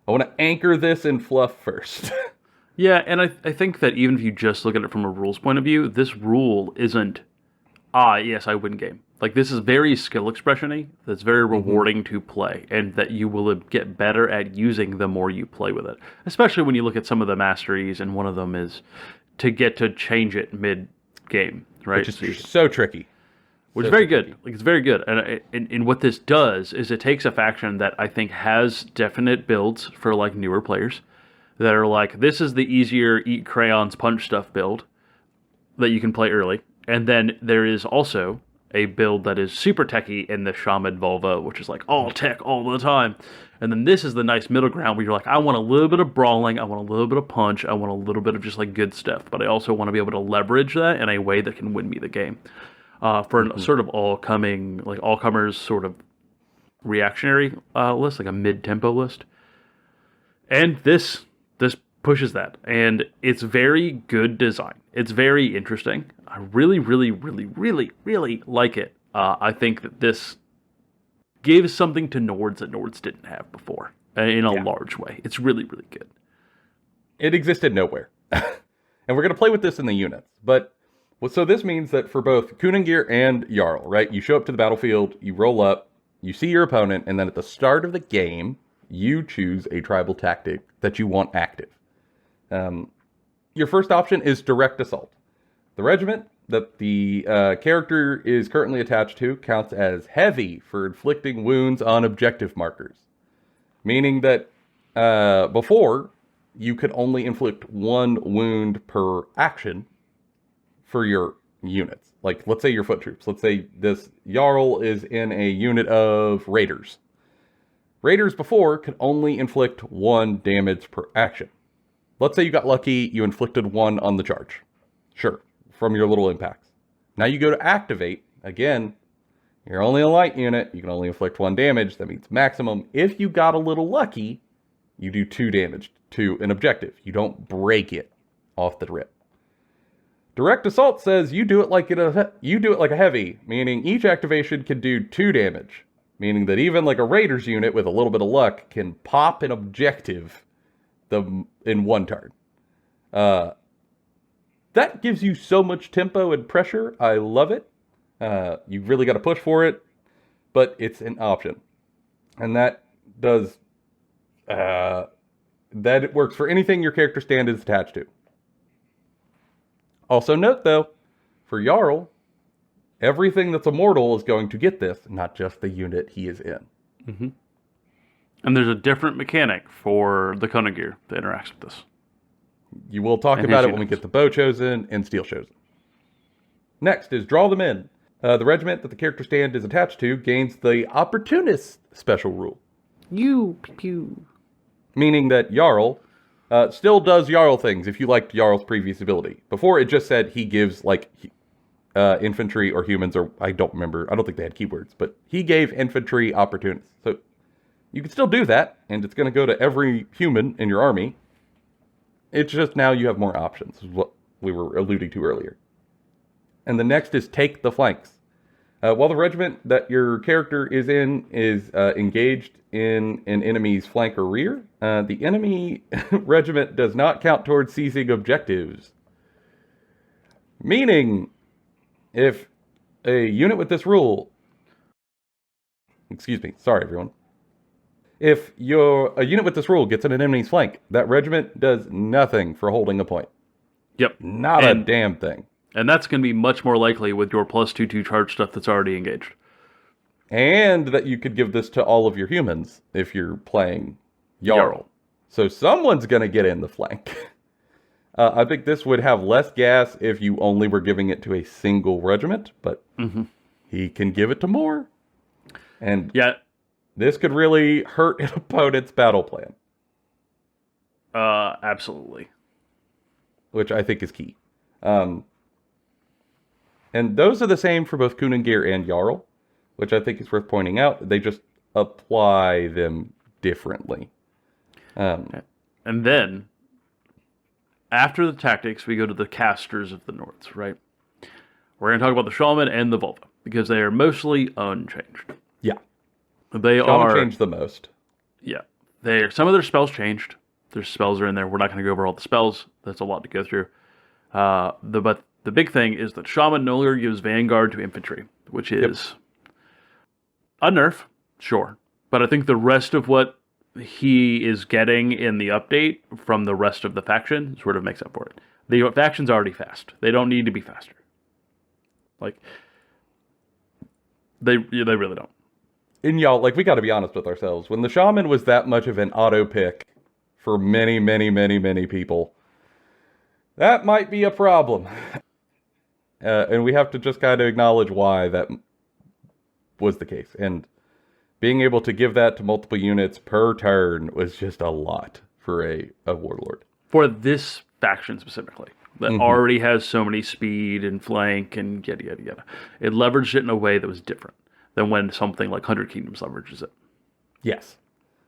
I want to anchor this in fluff first. Yeah, and I think that even if you just look at it from a rules point of view, this rule isn't, yes, I win game. Like, this is very skill expression-y, that's very rewarding to play, and that you will get better at using the more you play with it. Especially when you look at some of the masteries, and one of them is to get to change it mid-game, right? Which is so tricky. Which is very good. Like, it's very good. And what this does is it takes a faction that I think has definite builds for, like, newer players that are like, this is the easier eat crayons punch stuff build that you can play early. And then there is also a build that is super techy in the Shaman Volvo, which is like all tech all the time. And then this is the nice middle ground where you're like, I want a little bit of brawling, I want a little bit of punch, I want a little bit of just, like, good stuff. But I also want to be able to leverage that in a way that can win me the game. For a sort of all-comers sort of reactionary list, like a mid-tempo list. And this pushes that. And it's very good design. It's very interesting. I really, really, really, really, really like it. I think that this gives something to Nords that Nords didn't have before in a large way. It's really, really good. It existed nowhere. And we're going to play with this in the units. But Well, so this means that for both Kuningir and Jarl, right? You show up to the battlefield, you roll up, you see your opponent, and then at the start of the game, you choose a tribal tactic that you want active. Your first option is direct assault. The regiment that the character is currently attached to counts as heavy for inflicting wounds on objective markers. Meaning that before, you could only inflict 1 wound per action for your units. Like, let's say your foot troops. Let's say this Jarl is in a unit of raiders. Raiders before could only inflict 1 damage per action. Let's say you got lucky, you inflicted 1 on the charge. Sure, from your little impacts. Now you go to activate. Again, you're only a light unit. You can only inflict 1 damage. That means maximum. If you got a little lucky, you do 2 damage to an objective. You don't break it off the rip. Direct assault says you do it like a heavy, meaning each activation can do 2 damage. Meaning that even like a Raiders unit with a little bit of luck can pop an objective in 1 turn. That gives you so much tempo and pressure. I love it. You really got to push for it, but it's an option. And that does... that it works for anything your character stand is attached to. Also note, though, for Jarl, everything that's immortal is going to get this, not just the unit he is in. Mm-hmm. And there's a different mechanic for the Conquest that interacts with this. You will talk about it when we get the bow chosen and steel chosen. Next is draw them in. The regiment that the character stand is attached to gains the opportunist special rule. Pew. Meaning that Jarl still does Jarl things if you liked Jarl's previous ability. Before, it just said he gives, like, infantry or humans, or I don't remember. I don't think they had keywords, but he gave infantry opportunists. So you can still do that, and it's going to go to every human in your army. It's just now you have more options, is what we were alluding to earlier. And the next is take the flanks. While the regiment that your character is in is engaged in an enemy's flank or rear, the enemy regiment does not count towards seizing objectives. Meaning, if a unit with this rule... Excuse me, sorry everyone. If a unit with this rule gets in an enemy's flank, that regiment does nothing for holding a point. Yep. Not a damn thing. And that's going to be much more likely with your +2/2 charge stuff that's already engaged. And that you could give this to all of your humans if you're playing Jarl. So someone's going to get in the flank. I think this would have less gas if you only were giving it to a single regiment, but he can give it to more. And this could really hurt an opponent's battle plan. Absolutely. Which I think is key. And those are the same for both Kuningir and Jarl, which I think is worth pointing out. They just apply them differently. And then, after the tactics, we go to the casters of the Nords, right? We're going to talk about the Shaman and the Volva, because they are mostly unchanged. Yeah. Shaman changed the most. Yeah. Some of their spells changed. Their spells are in there. We're not going to go over all the spells. That's a lot to go through. But the big thing is that Shaman no longer gives Vanguard to infantry, which is a nerf, sure. But I think the rest of what he is getting in the update from the rest of the faction sort of makes up for it. The faction's already fast. They don't need to be faster. Like, they really don't. And y'all, like, we got to be honest with ourselves. When the Shaman was that much of an auto pick for many, many, many, many people, that might be a problem. And we have to just kind of acknowledge why that was the case. And being able to give that to multiple units per turn was just a lot for a warlord. For this faction specifically, that already has so many speed and flank and yada, yada, yada. It leveraged it in a way that was different than when something like 100 Kingdoms leverages it. Yes.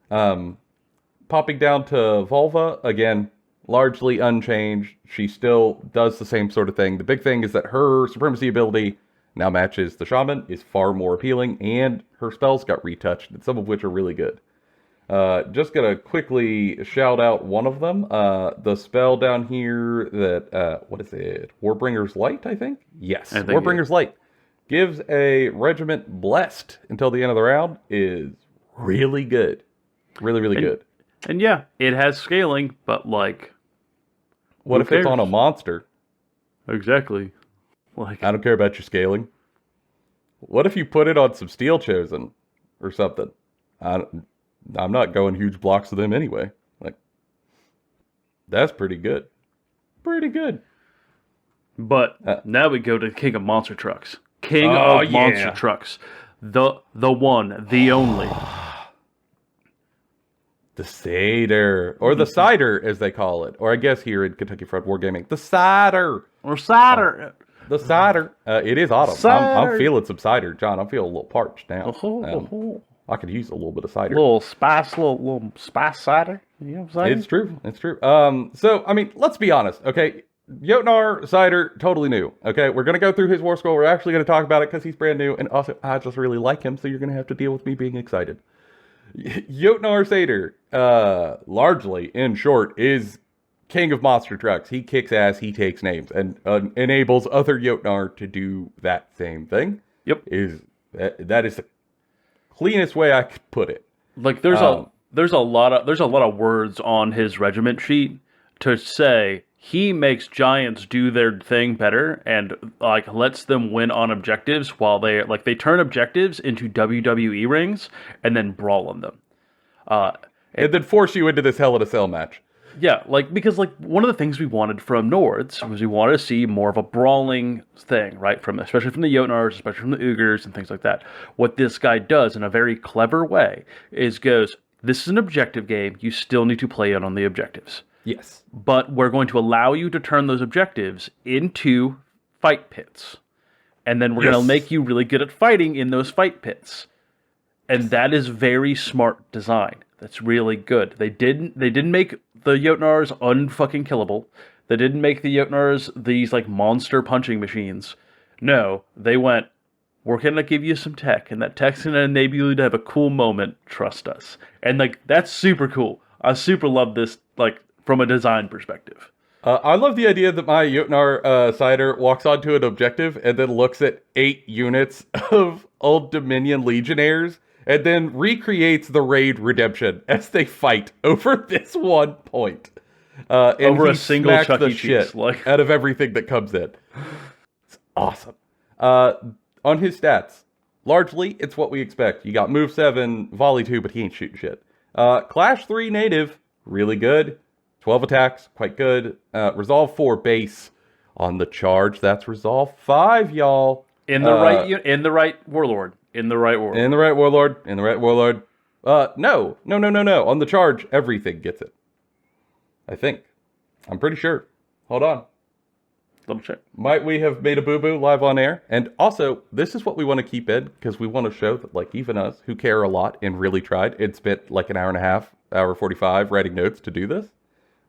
Popping down to Volva, again, largely unchanged. She still does the same sort of thing. The big thing is that her Supremacy ability now matches the Shaman, is far more appealing, and her spells got retouched, some of which are really good. Just gonna quickly shout out one of them. The spell down here that, what is it? Warbringer's Light, I think? Yes, I think Warbringer's Light. Gives a regiment blessed until the end of the round is really good. Really, really good. And yeah, it has scaling, but like... What if it's on a monster? Exactly. Like, I don't care about your scaling. What if you put it on some Steel Chosen or something? I'm not going huge blocks of them anyway. Like, that's pretty good. Pretty good. But now we go to King of Monster Trucks. King of Monster Trucks. The one, the only. The Cider. Or the Cider, as they call it. Or I guess here in Kentucky Fried Wargaming, the Cider. Or cider. The cider. It is autumn. I'm feeling some cider, John. I'm feeling a little parched now. I could use a little bit of cider. Little spice cider. You know what I'm saying? It's true. It's true. So, I mean, let's be honest, okay? Jotnar cider, totally new. Okay, we're going to go through his war scroll. We're actually going to talk about it because he's brand new. And also, I just really like him, so you're going to have to deal with me being excited. Jotnar cider, largely, in short, is King of Monster Trucks. He kicks ass, he takes names, and enables other Jotnar to do that same thing. Yep. That is the cleanest way I could put it. Like there's a lot of words on his regiment sheet to say he makes giants do their thing better and like lets them win on objectives while they turn objectives into WWE rings and then brawl on them. And then force you into this Hell in a Cell match. Yeah, because one of the things we wanted from Nords was we wanted to see more of a brawling thing, right? Especially from the Jotnars, especially from the Ugars and things like that. What this guy does in a very clever way is goes, this is an objective game, you still need to play it on the objectives. Yes. But we're going to allow you to turn those objectives into fight pits. And then we're going to make you really good at fighting in those fight pits. And that is very smart design. That's really good. They didn't make the Jotnars unfucking killable. They didn't make the Jotnars these like monster punching machines. No, they went, we're gonna give you some tech, and that tech's gonna enable you to have a cool moment. Trust us. And like that's super cool. I super love this, like from a design perspective. I love the idea that my Jotnar cider walks onto an objective and then looks at 8 units of Old Dominion Legionnaires and then recreates the raid redemption as they fight over this one point. And over a single Chuck E. Cheese, out of everything that comes in. It's awesome. On his stats, largely, it's what we expect. You got move 7, volley 2, but he ain't shooting shit. Clash 3 native, really good. 12 attacks, quite good. Resolve 4 base. On the charge, that's Resolve 5, y'all. In the right warlord. In the right warlord. In the right warlord. No. On the charge, everything gets it. I think. I'm pretty sure. Hold on. Double check. Might we have made a boo-boo live on air? And also, this is what we want to keep in, because we want to show that, like, even us, who care a lot and really tried, and spent like an hour and a half, hour 45, writing notes to do this,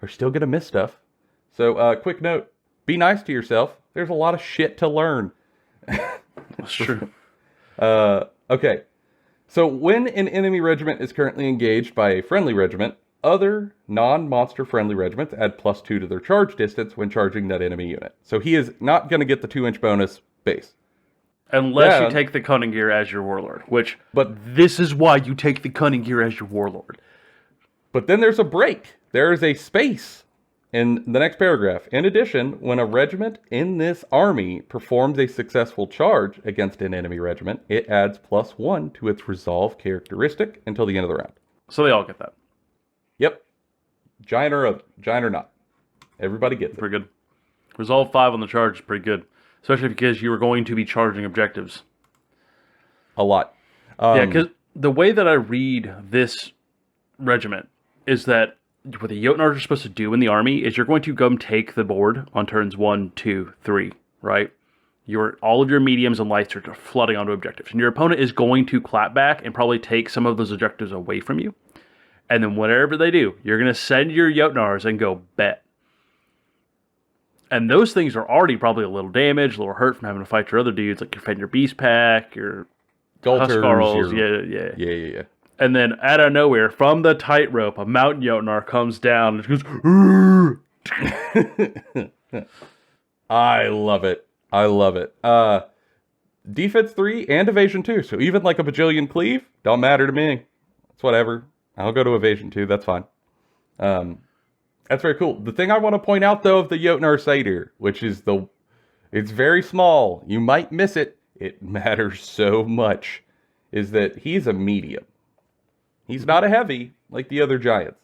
are still going to miss stuff. So, quick note. Be nice to yourself. There's a lot of shit to learn. That's true. Okay. So when an enemy regiment is currently engaged by a friendly regiment, other non-monster friendly regiments add +2 to their charge distance when charging that enemy unit. So he is not going to get the 2-inch bonus base. Unless you take the cunning gear as your warlord, but this is why you take the cunning gear as your warlord. But then there's a break. There is a space in the next paragraph. In addition, when a regiment in this army performs a successful charge against an enemy regiment, it adds +1 to its resolve characteristic until the end of the round. So they all get that. Yep. Giant or not. Everybody gets it. Pretty good. Resolve 5 on the charge is pretty good. Especially because you are going to be charging objectives. A lot. Yeah, because the way that I read this regiment is that what the Jotnars are supposed to do in the army is you're going to come take the board on turns 1, 2, 3, right? All of your mediums and lights are flooding onto objectives. And your opponent is going to clap back and probably take some of those objectives away from you. And then whatever they do, you're going to send your Jotnars and go bet. And those things are already probably a little damaged, a little hurt from having to fight your other dudes, like your Fenrir Beast Pack, your Golters, Huskarls, yeah. Yeah. And then out of nowhere, from the tightrope, a mountain Jotnar comes down and goes, "Urgh." I love it. I love it. Defense 3 and evasion 2. So even like a bajillion cleave, don't matter to me. It's whatever. I'll go to evasion 2. That's fine. That's very cool. The thing I want to point out though of the Jotnar Satyr, which is it's very small. You might miss it. It matters so much. Is that he's a medium. He's not a heavy like the other giants.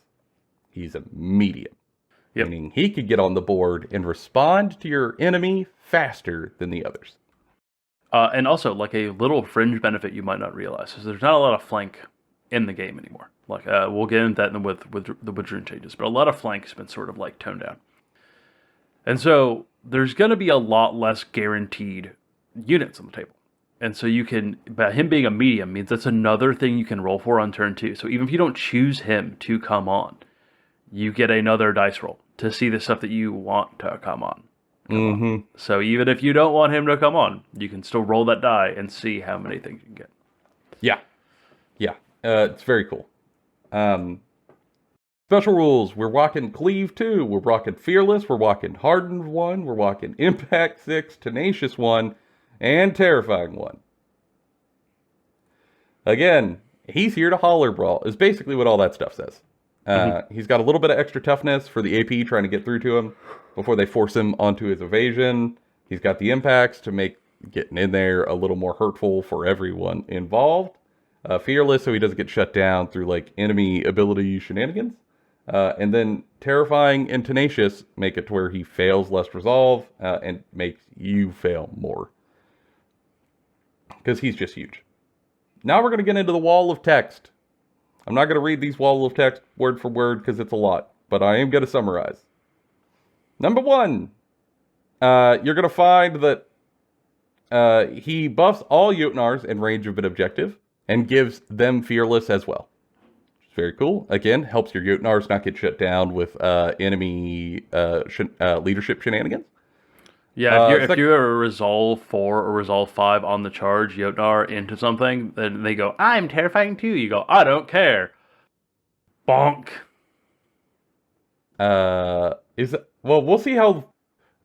He's a medium. Yep. Meaning he could get on the board and respond to your enemy faster than the others. And also, like a little fringe benefit you might not realize is there's not a lot of flank in the game anymore. Like we'll get into that with the Woodrune changes, but a lot of flank has been sort of like toned down. And so there's going to be a lot less guaranteed units on the table. And so you can, but him being a medium means that's another thing you can roll for on turn 2. So even if you don't choose him to come on, you get another dice roll to see the stuff that you want to come on. So even if you don't want him to come on, you can still roll that die and see how many things you can get. Yeah. It's very cool. Special rules. We're walking Cleave 2. We're walking Fearless. We're walking Hardened 1. We're walking Impact 6, Tenacious 1, and Terrifying 1. Again, he's here to holler brawl, is basically what all that stuff says. He's got a little bit of extra toughness for the AP trying to get through to him before they force him onto his evasion. He's got the impacts to make getting in there a little more hurtful for everyone involved. Fearless, so he doesn't get shut down through like enemy ability shenanigans. And then Terrifying and Tenacious make it to where he fails less resolve and makes you fail more. Because he's just huge. Now we're going to get into the wall of text. I'm not going to read these wall of text word for word because it's a lot, but I am going to summarize. Number 1, you're going to find that he buffs all Jotnars in range of an objective and gives them Fearless as well. Which is very cool. Again, helps your Jotnars not get shut down with enemy leadership shenanigans. Yeah, if you're a Resolve 4 or Resolve 5 on the charge Jotnar into something, then they go, I'm terrifying too. You go, I don't care. Bonk. Well, we'll see how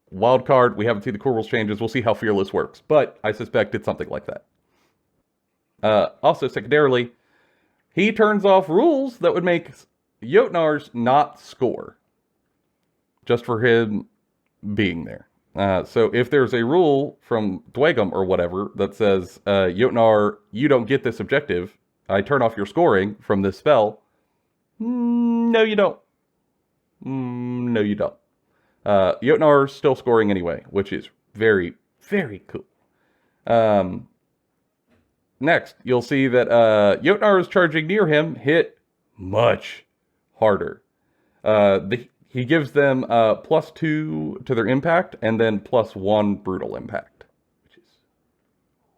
wild card, we haven't seen the core rules changes, we'll see how Fearless works, but I suspect it's something like that. Also, secondarily, he turns off rules that would make Jotnars not score. Just for him being there. So if there's a rule from Dwagum or whatever that says, Jotnar, you don't get this objective, I turn off your scoring from this spell. No, you don't. No, you don't. Jotnar's still scoring anyway, which is very, very cool. Next, you'll see that Jotnars charging near him hit much harder. He gives them +2 to their impact and then +1 brutal impact, which is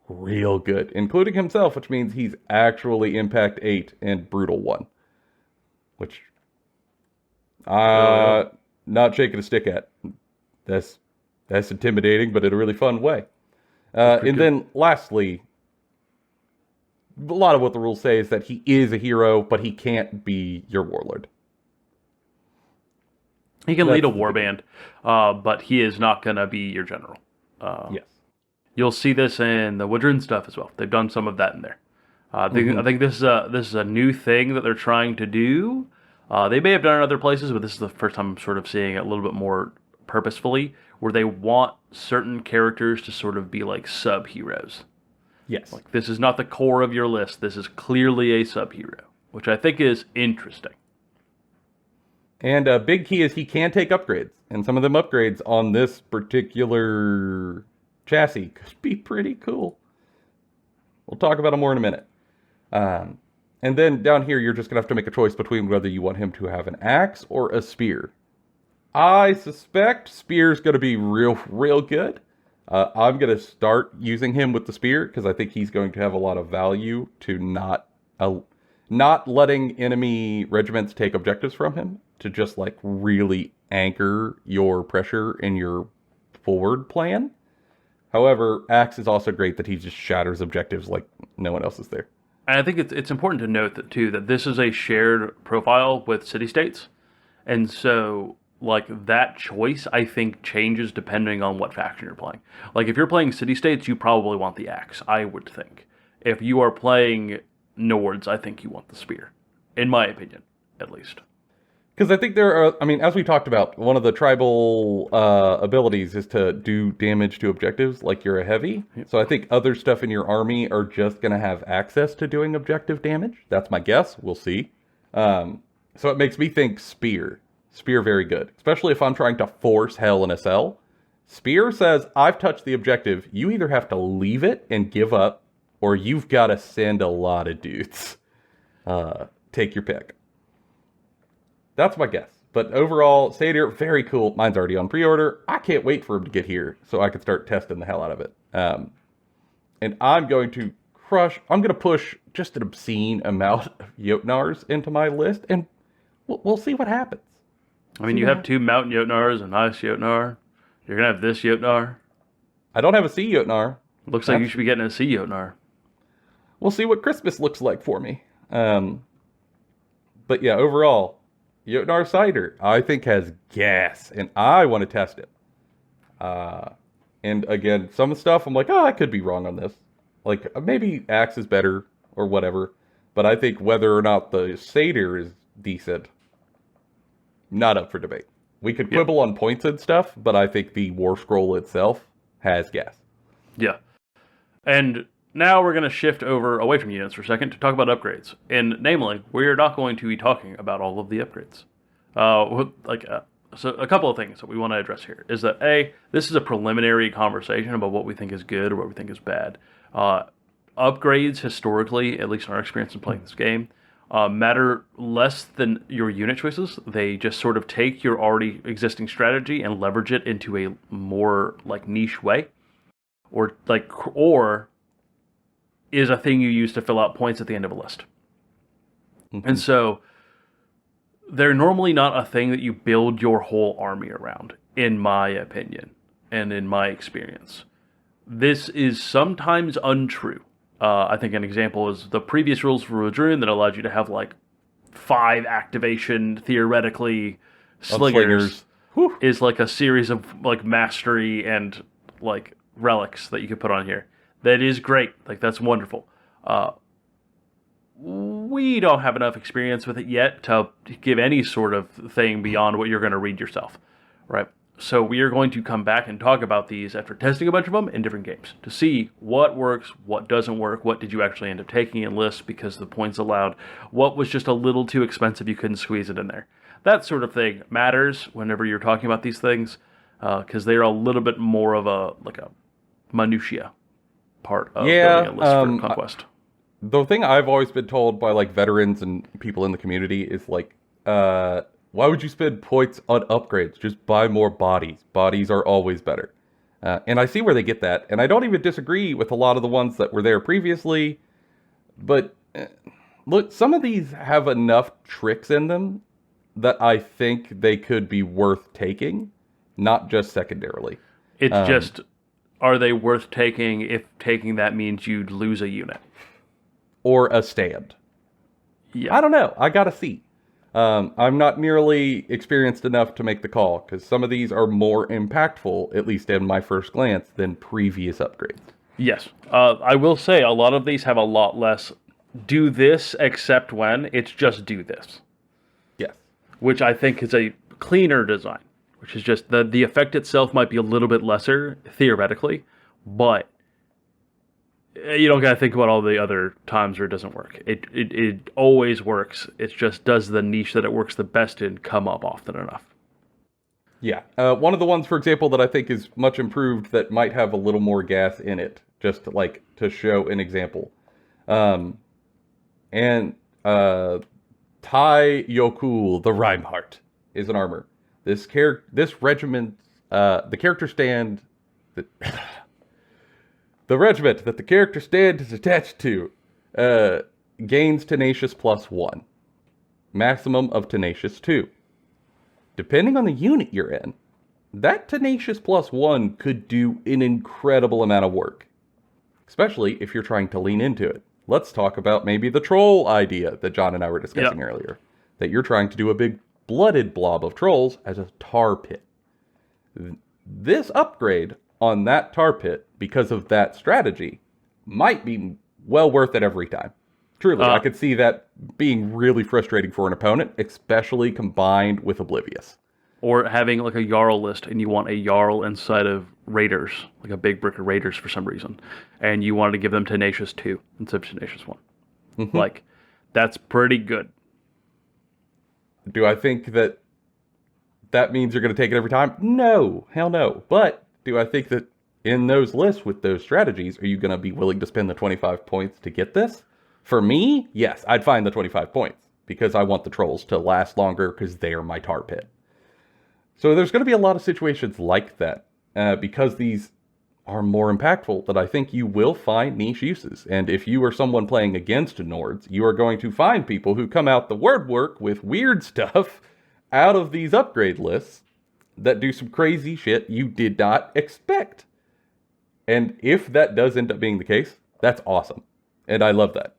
real good, including himself, which means he's actually impact 8 and brutal 1, which not shaking a stick at. That's intimidating, but in a really fun way. And then lastly, a lot of what the rules say is that he is a hero, but he can't be your warlord. He can lead a warband, but he is not going to be your general. Yes. You'll see this in the Woodrune stuff as well. They've done some of that in there. I think this is a new thing that they're trying to do. They may have done it in other places, but this is the first time I'm sort of seeing it a little bit more purposefully, where they want certain characters to sort of be like sub-heroes. Yes. Like, this is not the core of your list. This is clearly a sub-hero, which I think is interesting. And a big key is he can take upgrades. And some of them upgrades on this particular chassis could be pretty cool. We'll talk about them more in a minute. And then down here, you're just going to have to make a choice between whether you want him to have an axe or a spear. I suspect spear's going to be real good. I'm going to start using him with the spear because I think he's going to have a lot of value to not letting enemy regiments take objectives from him, to just like really anchor your pressure in your forward plan. However, axe is also great that he just shatters objectives like no one else is there. And I think it's important to note that too that this is a shared profile with city states, and so like that choice I think changes depending on what faction you're playing. Like if you're playing city states, you probably want the axe, I would think. If you are playing Nords, I think you want the spear, in my opinion, at least. Because I think there are, I mean, as we talked about, one of the tribal abilities is to do damage to objectives like you're a heavy. Yep. So I think other stuff in your army are just going to have access to doing objective damage. That's my guess. We'll see. So it makes me think spear. Spear very good. Especially if I'm trying to force hell in a cell. Spear says, I've touched the objective. You either have to leave it and give up, or you've got to send a lot of dudes. Take your pick. That's my guess. But overall, Satyr, very cool. Mine's already on pre-order. I can't wait for him to get here so I can start testing the hell out of it. And I'm going to push just an obscene amount of Jotnars into my list, and we'll see what happens. I mean, you have 2 mountain Jotnars, a nice Jotnar. You're going to have this Jotnar. I don't have a sea Jotnar. Looks like you should be getting a sea Jotnar. We'll see what Christmas looks like for me. But yeah, overall, Jotnar Cider, I think, has gas, and I want to test it. And again, some of the stuff, I'm like, I could be wrong on this. Like, maybe Axe is better, or whatever. But I think whether or not the Satyr is decent, not up for debate. We could quibble on points and stuff, but I think the War Scroll itself has gas. Yeah. And now we're going to shift away from units for a second to talk about upgrades. And namely, we're not going to be talking about all of the upgrades. So a couple of things that we want to address here is that this is a preliminary conversation about what we think is good or what we think is bad. Upgrades historically, at least in our experience in playing this game, matter less than your unit choices. They just sort of take your already existing strategy and leverage it into a more like niche way, or is a thing you use to fill out points at the end of a list. Mm-hmm. And so they're normally not a thing that you build your whole army around, in my opinion and in my experience. This is sometimes untrue. I think an example is the previous rules for Rodrune that allowed you to have like 5 activation, theoretically, slingers is like a series of like mastery and like relics that you could put on here. That is great. Like, that's wonderful. We don't have enough experience with it yet to give any sort of thing beyond what you're going to read yourself, right? So we are going to come back and talk about these after testing a bunch of them in different games to see what works, what doesn't work, what did you actually end up taking in lists because the points allowed, what was just a little too expensive, you couldn't squeeze it in there. That sort of thing matters whenever you're talking about these things because they're a little bit more of a minutia part of building a list for Conquest. The thing I've always been told by like veterans and people in the community is like, why would you spend points on upgrades? Just buy more bodies. Bodies are always better. And I see where they get that. And I don't even disagree with a lot of the ones that were there previously. But look, some of these have enough tricks in them that I think they could be worth taking, not just secondarily. It's just, are they worth taking if taking that means you'd lose a unit? Or a stand. Yeah. I don't know. I gotta see. I'm not nearly experienced enough to make the call, because some of these are more impactful, at least in my first glance, than previous upgrades. Yes. I will say a lot of these have a lot less do this except when, it's just do this. Yes. Which I think is a cleaner design, which is just the effect itself might be a little bit lesser, theoretically, but you don't got to think about all the other times where it doesn't work. It always works. It just does the niche that it works the best in come up often enough. Yeah. One of the ones, for example, that I think is much improved that might have a little more gas in it, just like to show an example. Tai Yokul, the Reinhardt, is an armor. This regiment, the character stand... The regiment that the character stand is attached to gains Tenacious +1. Maximum of Tenacious 2. Depending on the unit you're in, that Tenacious +1 could do an incredible amount of work. Especially if you're trying to lean into it. let's talk about maybe the troll idea that John and I were discussing Yep. earlier. That you're trying to do a big blooded blob of trolls as a tar pit. This upgrade on that tar pit, because of that strategy, might be well worth it every time. Truly, I could see that being really frustrating for an opponent, especially combined with Oblivious. Or having like a Jarl list, and you want a Jarl inside of Raiders, like a big brick of Raiders for some reason, and you wanted to give them Tenacious 2 instead of Tenacious 1. Like, that's pretty good. Do I think that that means you're going to take it every time? No, hell no. But do I think that in those lists with those strategies, are you going to be willing to spend the 25 points to get this? For me, yes, I'd find the 25 points because I want the trolls to last longer because they're my tar pit. So there's going to be a lot of situations like that because these are more impactful that I think you will find niche uses. And if you are someone playing against Nords, you are going to find people who come out the woodwork with weird stuff out of these upgrade lists that do some crazy shit you did not expect. And if that does end up being the case, that's awesome. And I love that.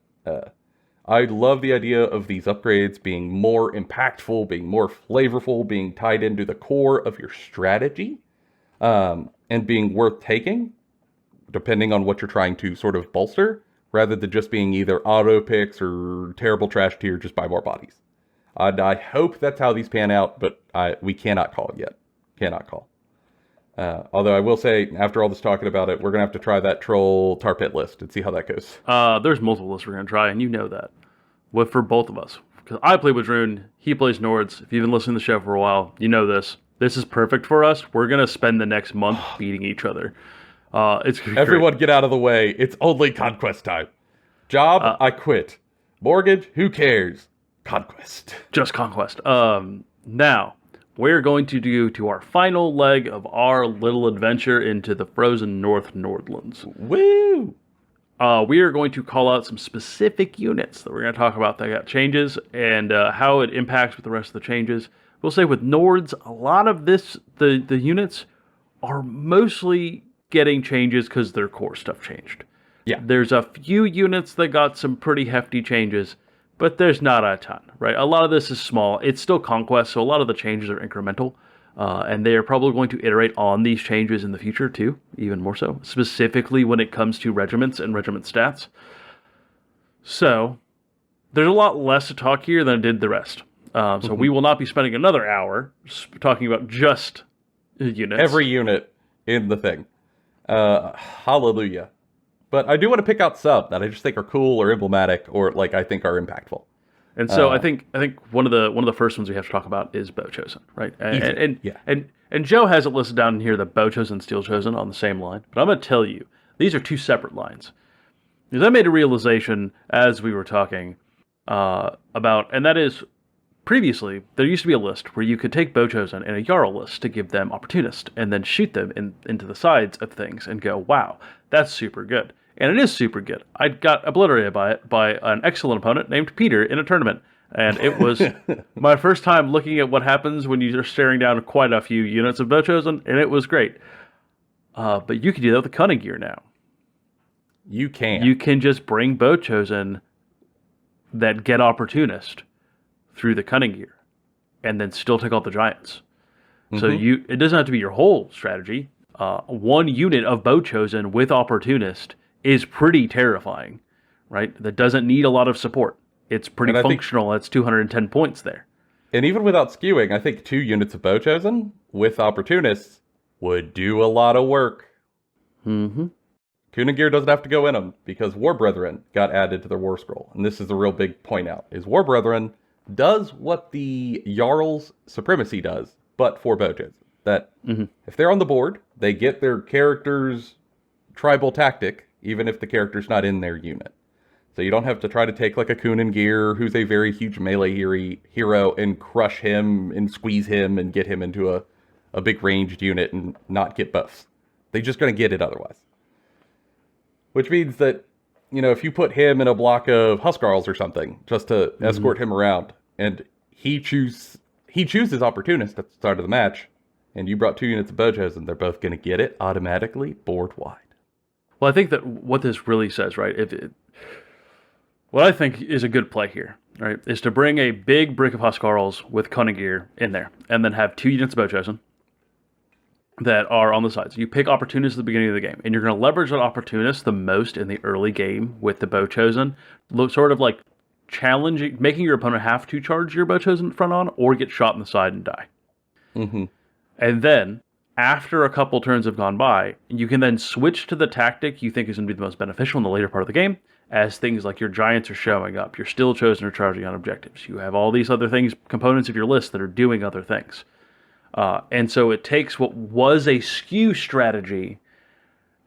I love the idea of these upgrades being more impactful, being more flavorful, being tied into the core of your strategy, and being worth taking, depending on what you're trying to sort of bolster, rather than just being either auto picks or terrible trash tier, just buy more bodies. I hope that's how these pan out, but we cannot call it yet. Cannot call. Although I will say, after all this talking about it, we're going to have to try that troll tar pit list and see how that goes. There's multiple lists we're going to try, and you know that. Well, for both of us. Because I play with Rune, he plays Nords. If you've been listening to the show for a while, you know this. This is perfect for us. We're going to spend the next month beating each other. It's gonna be Everyone great. get out of the way. It's only Conquest time. Job, I quit. Mortgage, who cares? Conquest. Just Conquest. Now, we're going to go to our final leg of our little adventure into the frozen North Nordlands. Woo! We are going to call out some specific units that we're going to talk about that got changes and how it impacts with the rest of the changes. We'll say with Nords, a lot of this, the units are mostly getting changes because their core stuff changed. Yeah. There's a few units that got some pretty hefty changes, but there's not a ton, right? A lot of this is small. It's still Conquest, so a lot of the changes are incremental. And they are probably going to iterate on these changes in the future, too, even more so, specifically when it comes to regiments and regiment stats. So, there's a lot less to talk here than I did the rest. So we will not be spending another hour talking about just units. Every unit in the thing. Hallelujah. But I do want to pick out some that I just think are cool or emblematic or like I think are impactful. And so I think one of the first ones we have to talk about is Bow Chosen, right? And Joe has it listed down here that Bow Chosen and Steel Chosen on the same line. But I'm going to tell you, these are two separate lines. Because I made a realization as we were talking about, and that is, previously, there used to be a list where you could take Bow Chosen and a Jarl list to give them Opportunist, and then shoot them into the sides of things and go, wow, that's super good. And it is super good. I got obliterated by it by an excellent opponent named Peter in a tournament. And it was my first time looking at what happens when you're staring down quite a few units of Bow Chosen, and it was great. But you can do that with the Cunning Gear now. You can. You can just bring Bow Chosen that get Opportunist through the Cunning Gear, and then still take out the Giants. So it doesn't have to be your whole strategy. One unit of Bow Chosen with Opportunist is pretty terrifying, right? That doesn't need a lot of support. It's pretty functional. It's 210 points there. And even without skewing, I think 2 units of Bow Chosen with Opportunists would do a lot of work. Mm-hmm. Kunigir doesn't have to go in them because War Brethren got added to their War Scroll. And this is the real big point out, is War Brethren does what the Jarl's Supremacy does, but for Bow Chosen. That if they're on the board, they get their character's tribal tactic, even if the character's not in their unit. So you don't have to try to take like a Kuningir, who's a very huge melee hero, and crush him and squeeze him and get him into a big ranged unit and not get buffs. They're just going to get it otherwise. Which means that, you know, if you put him in a block of Huskarls or something, just to escort him around, and he chooses Opportunist at the start of the match, and you brought 2 units of Bow Chosen, they're both going to get it automatically board wide. Well, I think that what this really says, right? what I think is a good play here, right, is to bring a big brick of Huskarls with Cunning Gear in there, and then have 2 units of Bow Chosen that are on the sides. You pick Opportunists at the beginning of the game, and you're going to leverage that Opportunist the most in the early game with the Bow Chosen. Look, sort of like challenging, making your opponent have to charge your Bow Chosen front on, or get shot in the side and die. Mm-hmm. And then, after a couple turns have gone by, you can then switch to the tactic you think is going to be the most beneficial in the later part of the game, as things like your Giants are showing up, your Still Chosen are charging on objectives. You have all these other things, components of your list that are doing other things. And so it takes what was a skew strategy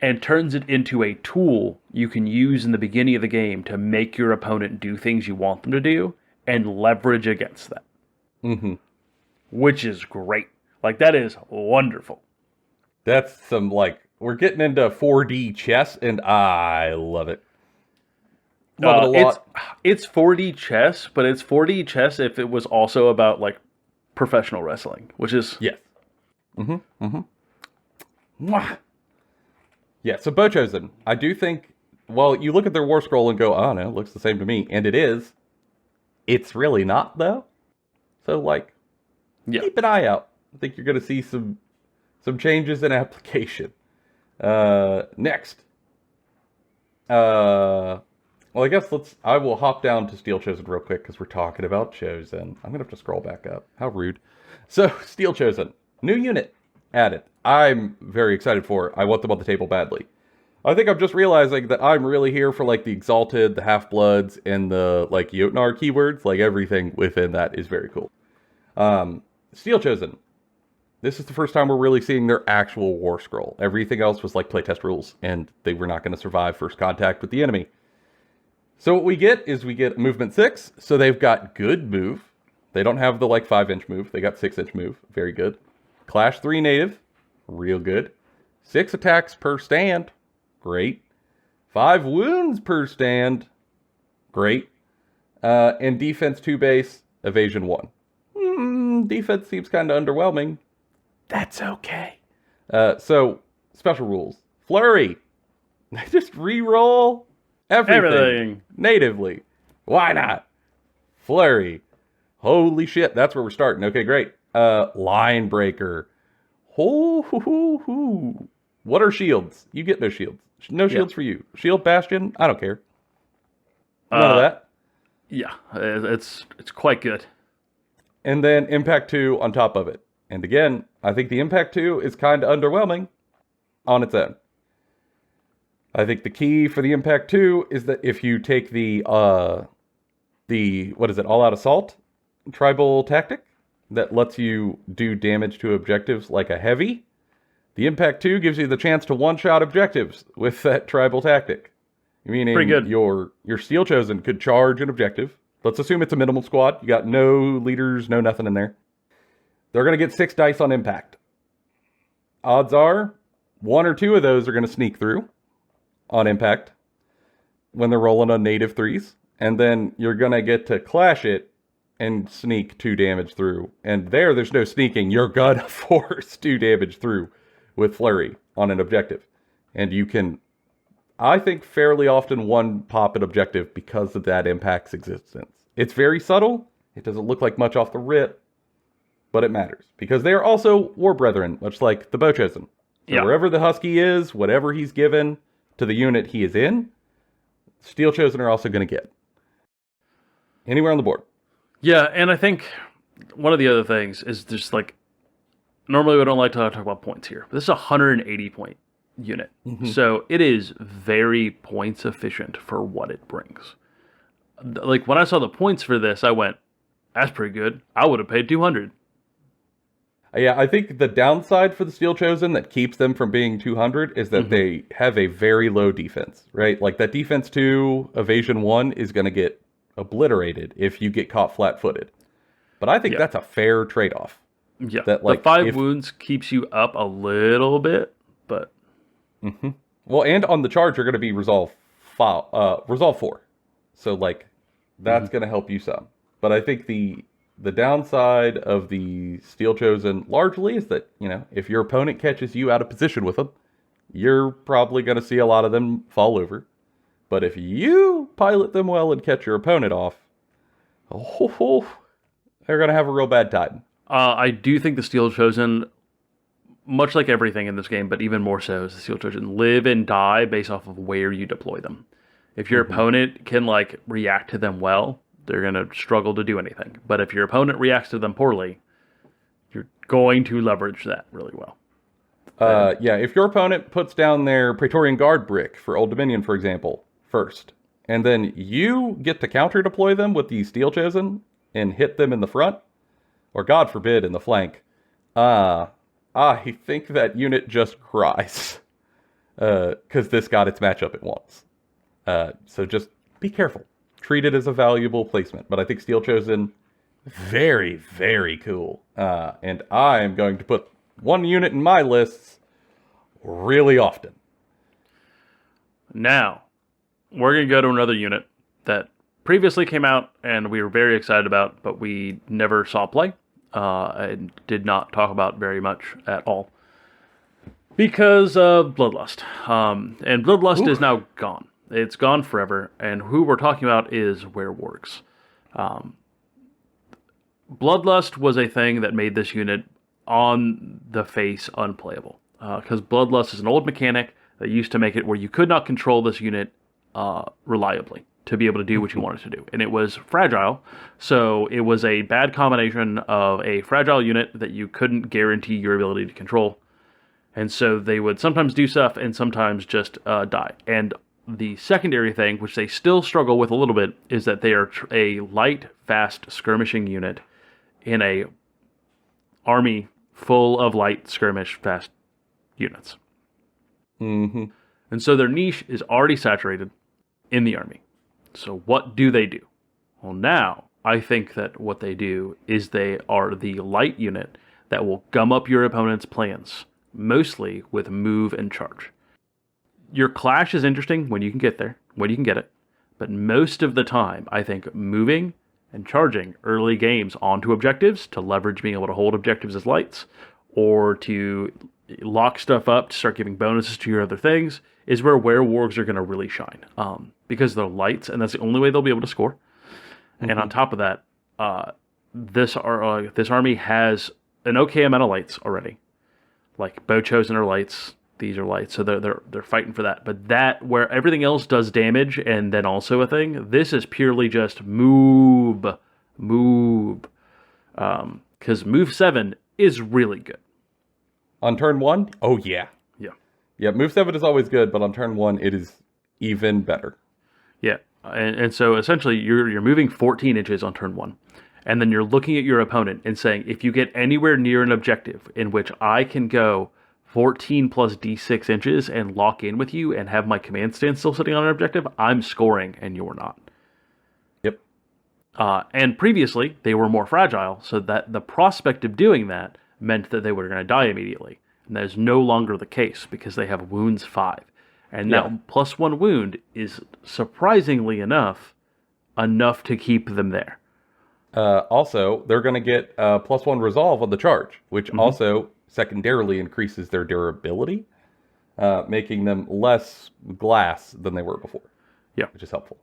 and turns it into a tool you can use in the beginning of the game to make your opponent do things you want them to do and leverage against that. Mm-hmm. Which is great. Like, that is wonderful. That's some, like, we're getting into 4D chess, and I love it. Love it a lot. It's 4D chess, but it's 4D chess if it was also about, like, professional wrestling, which is... Yes. Mm-hmm. Mm-hmm. Mwah. Yeah, so Bow Chosen, I do think, well, you look at their War Scroll and go, oh, no, it looks the same to me, and it is. It's really not, though. So, like, keep an eye out. I think you're going to see some changes in application. Next. Well, I guess I will hop down to Steel Chosen real quick because we're talking about Chosen. I'm going to have to scroll back up. How rude. So, Steel Chosen. New unit added. I'm very excited for it. I want them on the table badly. I think I'm just realizing that I'm really here for, like, the Exalted, the Half-Bloods, and the, like, Jotnar keywords. Like, everything within that is very cool. Steel Chosen. This is the first time we're really seeing their actual War Scroll. Everything else was, like, playtest rules, and they were not going to survive first contact with the enemy. So what we get is we get movement 6, so they've got good move. They don't have the, like, 5-inch move. They got 6-inch move. Very good. Clash 3 native. Real good. 6 attacks per stand. Great. 5 wounds per stand. Great. And defense 2 base, evasion 1. Defense seems kind of underwhelming. That's okay. So, special rules. Flurry. Just re-roll everything natively. Why not? Flurry. Holy shit, that's where we're starting. Okay, great. Line breaker. What are shields? You get no shields. No shields for you. Shield bastion? I don't care. None of that. Yeah, it's quite good. And then Impact 2 on top of it. And again, I think the Impact 2 is kind of underwhelming on its own. I think the key for the Impact 2 is that if you take the what is it, All Out Assault tribal tactic that lets you do damage to objectives like a heavy, the Impact 2 gives you the chance to one-shot objectives with that tribal tactic. Meaning pretty good. Your Steel Chosen could charge an objective. Let's assume it's a minimal squad. You got no leaders, no nothing in there. They're going to get 6 dice on impact. Odds are 1 or 2 of those are going to sneak through on impact when they're rolling on native 3s. And then you're going to get to clash it and sneak 2 damage through. And there's no sneaking. You're going to force 2 damage through with Flurry on an objective. And you can, I think, fairly often one-pop an objective because of that impact's existence. It's very subtle. It doesn't look like much off the rip, but it matters. Because they are also War Brethren, much like the Bow Chosen. So wherever the Husky is, whatever he's given to the unit he is in, Steel Chosen are also going to get. Anywhere on the board. Yeah, and I think one of the other things is just like, normally we don't like to talk about points here, but this is a 180 point unit. Mm-hmm. So it is very points efficient for what it brings. Like, when I saw the points for this, I went, that's pretty good. I would have paid 200. Yeah, I think the downside for the Steel Chosen that keeps them from being 200 is that they have a very low defense, right? Like, that defense 2, evasion 1 is going to get obliterated if you get caught flat-footed. But I think that's a fair trade-off. Yeah, that, like, the 5 wounds keeps you up a little bit, but... Well, and on the charge, you're going to be Resolve 4. So, like, that's going to help you some. But I think the downside of the Steel Chosen largely is that, you know, if your opponent catches you out of position with them, you're probably going to see a lot of them fall over. But if you pilot them well and catch your opponent off, oh, they're going to have a real bad time. I do think the Steel Chosen, much like everything in this game, but even more so as the Steel Chosen, live and die based off of where you deploy them. If your opponent can like react to them well, they're going to struggle to do anything. But if your opponent reacts to them poorly, you're going to leverage that really well. Yeah, if your opponent puts down their Praetorian Guard brick for Old Dominion, for example, first, and then you get to counter deploy them with the Steel Chosen and hit them in the front, or God forbid in the flank, I think that unit just cries. Because this got its matchup it wants. So just be careful. Treat it as a valuable placement. But I think Steel Chosen, very, very cool. And I'm going to put one unit in my lists really often. Now, we're going to go to another unit that previously came out and we were very excited about, but we never saw play and did not talk about very much at all because of Bloodlust. And Bloodlust is now gone. It's gone forever, and who we're talking about is Werewolves. Bloodlust was a thing that made this unit on the face unplayable. Because Bloodlust is an old mechanic that used to make it where you could not control this unit reliably to be able to do what you wanted to do. And it was fragile, so it was a bad combination of a fragile unit that you couldn't guarantee your ability to control. And so they would sometimes do stuff and sometimes just die. And the secondary thing, which they still struggle with a little bit, is that they are a light, fast skirmishing unit in a army full of light skirmish fast units. Mm-hmm. And so their niche is already saturated in the army. So what do they do? Well, now I think that what they do is they are the light unit that will gum up your opponent's plans, mostly with move and charge. Your clash is interesting when you can get there, when you can get it, but most of the time, I think moving and charging early games onto objectives to leverage being able to hold objectives as lights, or to lock stuff up to start giving bonuses to your other things, is where Werewolves are going to really shine. Because they're lights, and that's the only way they'll be able to score. Mm-hmm. And on top of that, this army has an okay amount of lights already. Like Bow Chosen are lights, these are lights, so they're fighting for that. But that, where everything else does damage and then also a thing, this is purely just move. Because move 7 is really good. On turn 1? Oh, yeah. Yeah. Yeah, move 7 is always good, but on turn 1, it is even better. Yeah, and so essentially you're moving 14 inches on turn 1. And then you're looking at your opponent and saying, if you get anywhere near an objective in which I can go 14 plus d6 inches and lock in with you and have my command stand still sitting on an objective, I'm scoring and you're not. Yep. And previously, they were more fragile, so that the prospect of doing that meant that they were going to die immediately. And that is no longer the case because they have wounds 5. And now plus 1 wound is surprisingly enough to keep them there. Also, they're going to get plus 1 resolve on the charge, which also secondarily increases their durability, making them less glass than they were before. Yeah. Which is helpful.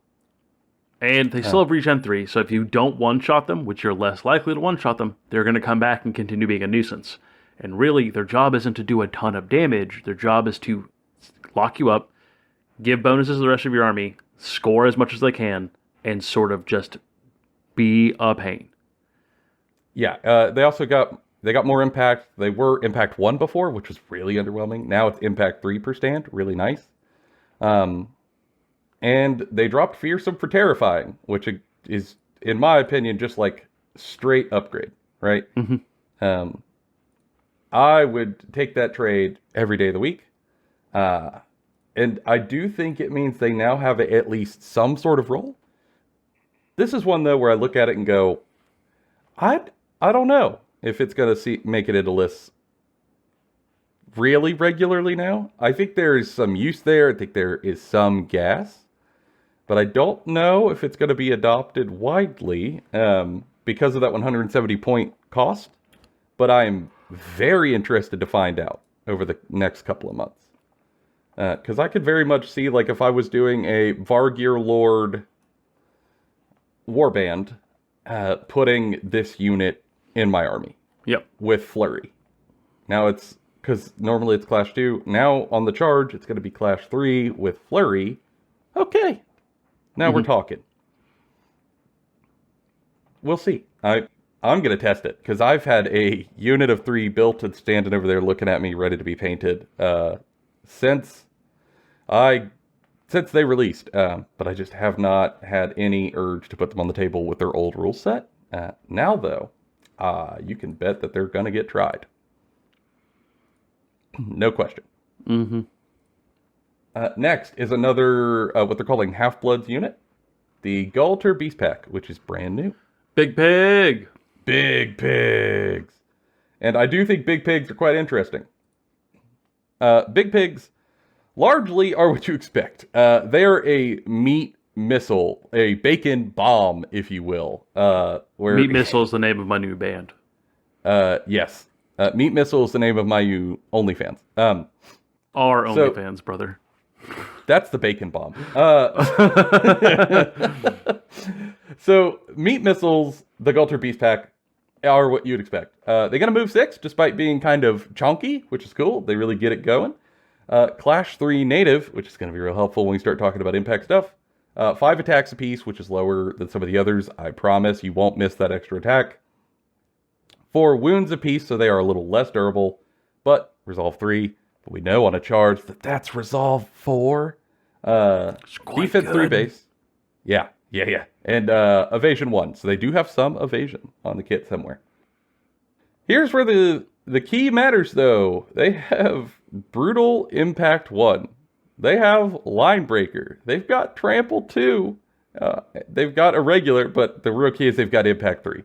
And they still have regen 3, so if you don't one-shot them, which you're less likely to one-shot them, they're going to come back and continue being a nuisance. And really, their job isn't to do a ton of damage. Their job is to lock you up, give bonuses to the rest of your army, score as much as they can, and sort of just be a pain. Yeah, they also got more impact. They were impact 1 before, which was really underwhelming. Now it's impact 3 per stand, really nice. And they dropped Fearsome for Terrifying, which is, in my opinion, just like straight upgrade, right? Mm-hmm. I would take that trade every day of the week. And I do think it means they now have at least some sort of role. This is one, though, where I look at it and go, I don't know if it's going to make it into lists really regularly now. I think there is some use there. I think there is some gas. But I don't know if it's going to be adopted widely because of that 170-point cost. But I am very interested to find out over the next couple of months. Because I could very much see, like, if I was doing a Vargear Lord warband, putting this unit in my army. Yep. With Flurry. Now it's, because normally it's Clash 2. Now on the charge, it's going to be Clash 3 with Flurry. Okay. Now we're talking. We'll see. I'm going to test it, because I've had a unit of 3 built and standing over there looking at me ready to be painted since they released. But I just have not had any urge to put them on the table with their old rule set. Now, though, you can bet that they're going to get tried. No question. Next is another, what they're calling Half-Bloods unit. The Galter Beast Pack, which is brand new. Big Pig! Big Pigs! And I do think Big Pigs are quite interesting. Big Pigs largely are what you expect. They are a meat missile, a bacon bomb, if you will. Meat Missile is the name of my new band. Yes. Meat Missile is the name of my new OnlyFans. Our OnlyFans, brother. That's the bacon bomb. So, Meat Missiles, the Galter Beast Pack, are what you'd expect. They're going to move 6, despite being kind of chunky, which is cool. They really get it going. Clash 3 native, which is going to be real helpful when we start talking about impact stuff. 5 attacks apiece, which is lower than some of the others. I promise you won't miss that extra attack. 4 wounds apiece, so they are a little less durable, but resolve 3. But we know on a charge that that's resolve 4. Defense good. 3 base. Yeah. And evasion 1. So they do have some evasion on the kit somewhere. Here's where the key matters, though. They have Brutal Impact 1. They have Line Breaker. They've got Trample 2. They've got Irregular, but the real key is they've got Impact 3.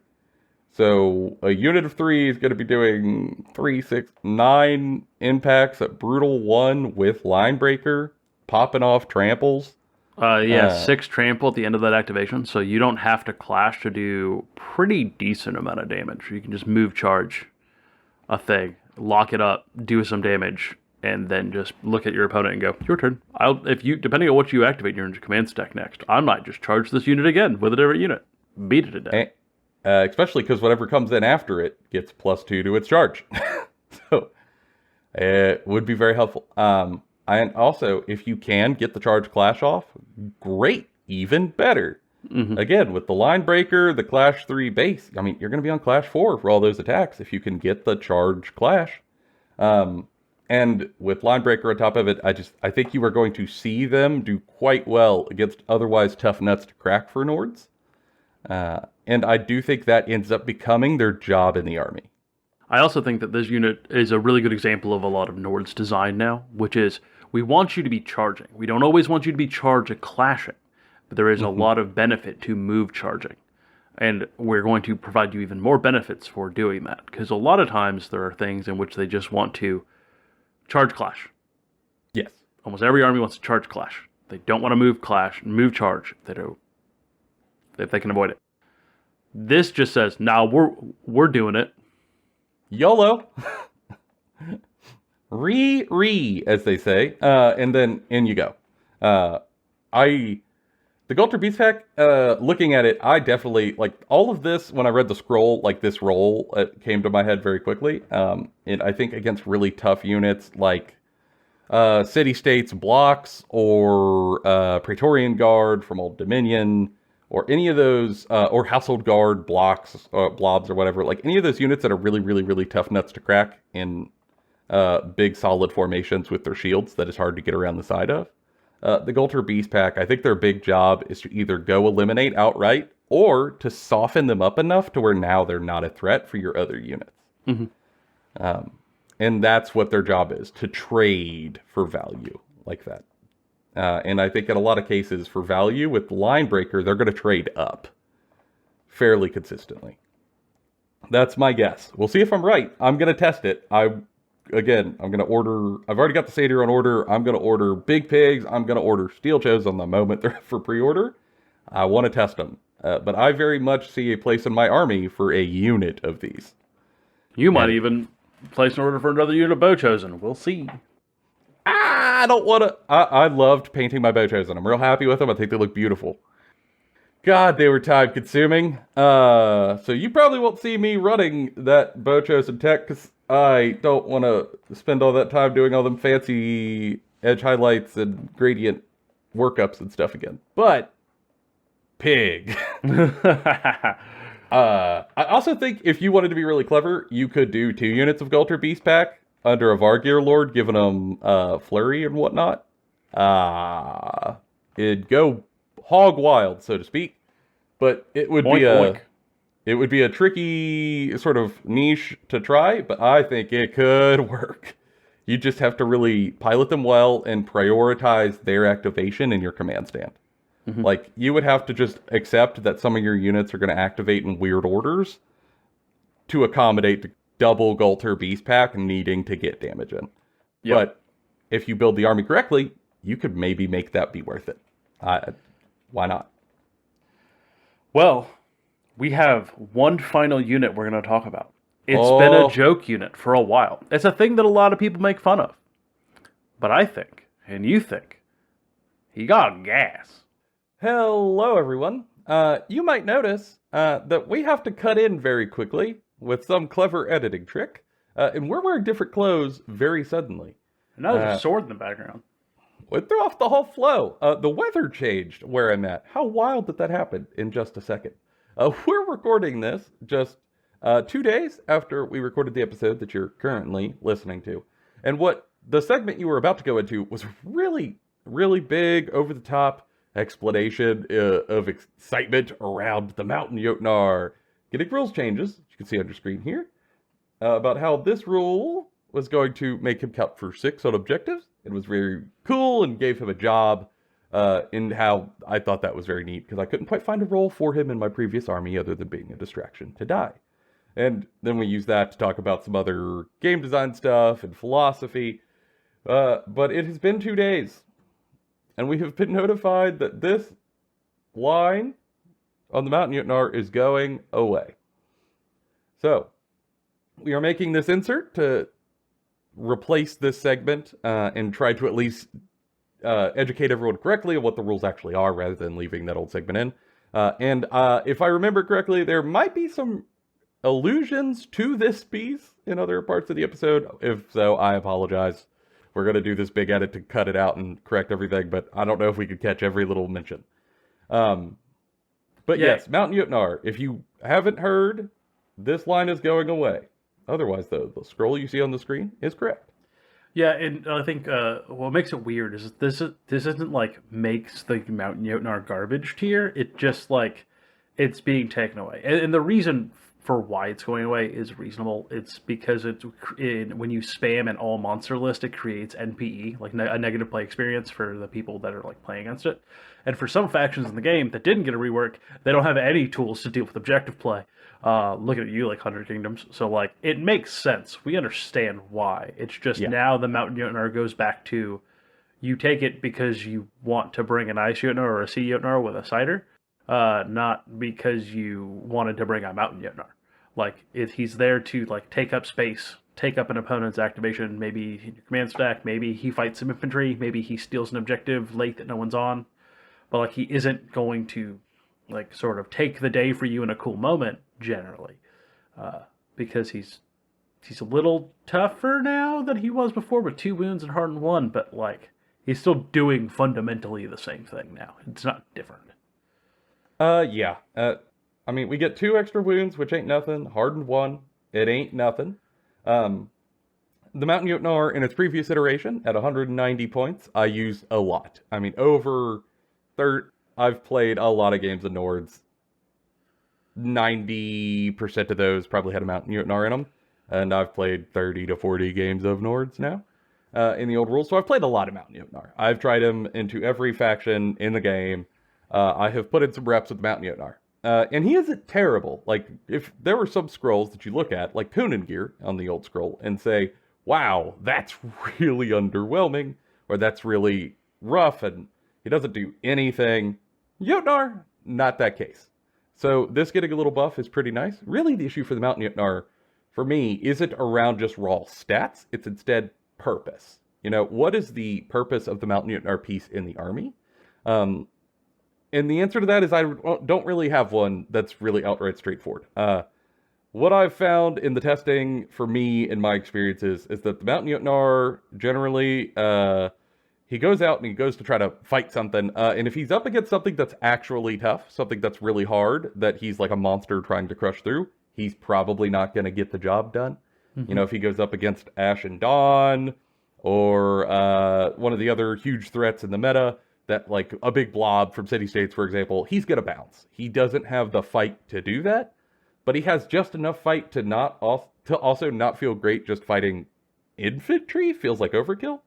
So a unit of 3 is going to be doing 3, 6, 9 impacts at Brutal 1 with Line Breaker, popping off tramples. 6 trample at the end of that activation, so you don't have to clash to do pretty decent amount of damage. You can just move charge a thing, lock it up, do some damage, and then just look at your opponent and go, your turn. Depending on what you activate in your command stack next, I might just charge this unit again with a different unit. Beat it to death. Especially because whatever comes in after it gets +2 to its charge. So it would be very helpful. And also, if you can get the charge clash off, great, even better. Again, with the Line Breaker, the Clash 3 base, I mean, you're going to be on Clash 4 for all those attacks if you can get the charge clash. And with Line Breaker on top of it, I think you are going to see them do quite well against otherwise tough nuts to crack for Nords. And I do think that ends up becoming their job in the army. I also think that this unit is a really good example of a lot of Nords design now, which is we want you to be charging. We don't always want you to be charging clashing, but there is a lot of benefit to move charging. And we're going to provide you even more benefits for doing that, because a lot of times there are things in which they just want to charge clash. Yes. Almost every army wants to charge clash. They don't want to move clash, move charge if they can avoid it. This just says, now we're doing it. YOLO. As they say. And then in you go. The Galter Beast Pack, looking at it, I definitely, like, all of this, when I read the scroll, like, this roll, it came to my head very quickly. And I think against really tough units, like City-States blocks, or Praetorian Guard from Old Dominion, or any of those, or Household Guard blocks, blobs, or whatever, like, any of those units that are really, really, really tough nuts to crack in big solid formations with their shields that is hard to get around the side of. The Galter Beast Pack, I think their big job is to either go eliminate outright, or to soften them up enough to where now they're not a threat for your other units. And that's what their job is, to trade for value like that. And I think in a lot of cases, for value with Line Breaker, they're going to trade up fairly consistently. That's my guess. We'll see if I'm right. I'm going to test it. I'm going to order. I've already got the Satyr on order. I'm going to order Big Pigs. I'm going to order Steel Chose on the moment they're for pre-order. I want to test them. But I very much see a place in my army for a unit of these. You might even place an order for another unit of Bow Chosen. We'll see. I don't want to. I loved painting my Bochos, and I'm real happy with them. I think they look beautiful. God, they were time consuming. So you probably won't see me running that Bochos and tech because I don't want to spend all that time doing all them fancy edge highlights and gradient workups and stuff again. But pig. I also think if you wanted to be really clever, you could do 2 units of Gulter Beast Pack under a Vargear Lord, giving them flurry and whatnot. It'd go hog wild, so to speak. But it would be a tricky sort of niche to try, but I think it could work. You just have to really pilot them well and prioritize their activation in your command stand. Mm-hmm. Like, you would have to just accept that some of your units are going to activate in weird orders to accommodate the double Gulter Beast Pack needing to get damage in. Yep. But if you build the army correctly, you could maybe make that be worth it. Why not? Well, we have one final unit we're going to talk about. It's been a joke unit for a while. It's a thing that a lot of people make fun of. But I think, and you think, he got gas. Hello, everyone. You might notice that we have to cut in very quickly with some clever editing trick. And we're wearing different clothes very suddenly. And now there's a sword in the background. It threw off the whole flow. The weather changed where I'm at. How wild did that happen in just a second? We're recording this just 2 days after we recorded the episode that you're currently listening to. And what the segment you were about to go into was really, really big, over-the-top explanation of excitement around the Mountain Jotnar getting rules changes, you can see on your screen here, about how this rule was going to make him count for 6 on objectives. It was very cool and gave him a job, and how I thought that was very neat because I couldn't quite find a role for him in my previous army other than being a distraction to die. And then we used that to talk about some other game design stuff and philosophy. But it has been 2 days, and we have been notified that this line on the Mountain Jotnar is going away. So, we are making this insert to replace this segment and try to at least educate everyone correctly on what the rules actually are rather than leaving that old segment in. And if I remember correctly, there might be some allusions to this piece in other parts of the episode. If so, I apologize. We're going to do this big edit to cut it out and correct everything, but I don't know if we could catch every little mention. But yes, Mountain Jotnar, if you haven't heard, this line is going away. Otherwise, though, the scroll you see on the screen is correct. Yeah, and I think what makes it weird is this isn't like makes the Mountain Jotnar garbage tier. It just like it's being taken away, and the reason for why it's going away is reasonable. It's because when you spam an all monster list, it creates NPE, like a negative play experience for the people that are like playing against it. And for some factions in the game that didn't get a rework, they don't have any tools to deal with objective play. Looking at you like 100 Kingdoms. So like it makes sense. We understand why. It's just now the Mountain Jotnar goes back to you take it because you want to bring an Ice Jotnar or a Sea Jotnar with a cider. Not because you wanted to bring a Mountain Jotnar. Like, he's there to, like, take up space, take up an opponent's activation, maybe in your command stack, maybe he fights some infantry, maybe he steals an objective late that no one's on. But, like, he isn't going to, like, sort of take the day for you in a cool moment, generally. Because he's a little tougher now than he was before, with 2 wounds and hardened 1, but, like, he's still doing fundamentally the same thing now. It's not different. Yeah. I mean, we get 2 extra wounds, which ain't nothing. Hardened 1, it ain't nothing. The Mountain Jotnar in its previous iteration at 190 points, I used a lot. I mean, I've played a lot of games of Nords. 90% of those probably had a Mountain Jotnar in them. And I've played 30 to 40 games of Nords now in the old rules. So I've played a lot of Mountain Jotnar. I've tried him into every faction in the game. I have put in some reps with Mountain Jotnar. And he isn't terrible. Like, if there were some scrolls that you look at, like Kunin Gear on the old scroll, and say, wow, that's really underwhelming, or that's really rough, and he doesn't do anything. Jotnar, not that case. So this getting a little buff is pretty nice. Really, the issue for the Mountain Jotnar, for me, isn't around just raw stats. It's instead purpose. You know, what is the purpose of the Mountain Mutineer piece in the army? And the answer to that is I don't really have one that's really outright straightforward. What I've found in the testing for me in my experiences is that the Mountain Mutineer generally, he goes out and he goes to try to fight something. And if he's up against something that's actually tough, something that's really hard, that he's like a monster trying to crush through, he's probably not going to get the job done. You know, if he goes up against Ash and Dawn, or one of the other huge threats in the meta, that like a big blob from City States, for example, he's going to bounce. He doesn't have the fight to do that, but he has just enough fight to also not feel great just fighting infantry. Feels like overkill,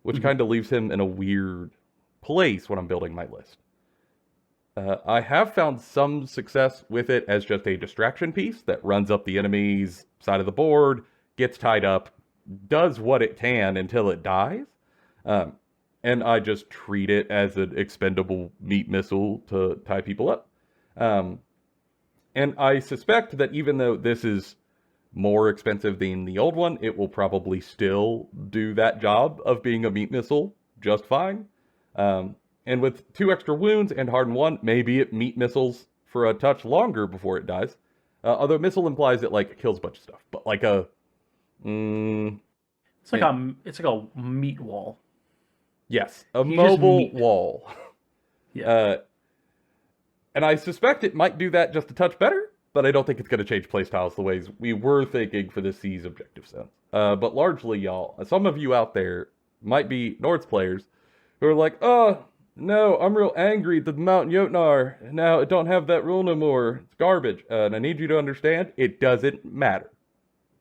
which kind of leaves him in a weird place when I'm building my list. I have found some success with it as just a distraction piece that runs up the enemy's side of the board, gets tied up, does what it can until it dies. And I just treat it as an expendable meat missile to tie people up. And I suspect that even though this is more expensive than the old one, it will probably still do that job of being a meat missile just fine. And with 2 extra wounds and hardened 1, maybe it meat missiles for a touch longer before it dies. Although missile implies it like kills a bunch of stuff, but like a it's like a meat wall. Yes, a mobile wall. Yeah. And I suspect it might do that just a touch better, but I don't think it's going to change playstyles the ways we were thinking for the C's objective zones. But largely, y'all, some of you out there might be Nords players who are like, oh, no, I'm real angry that the Mountain Jotnar, now it don't have that rule no more. It's garbage. And I need you to understand, it doesn't matter.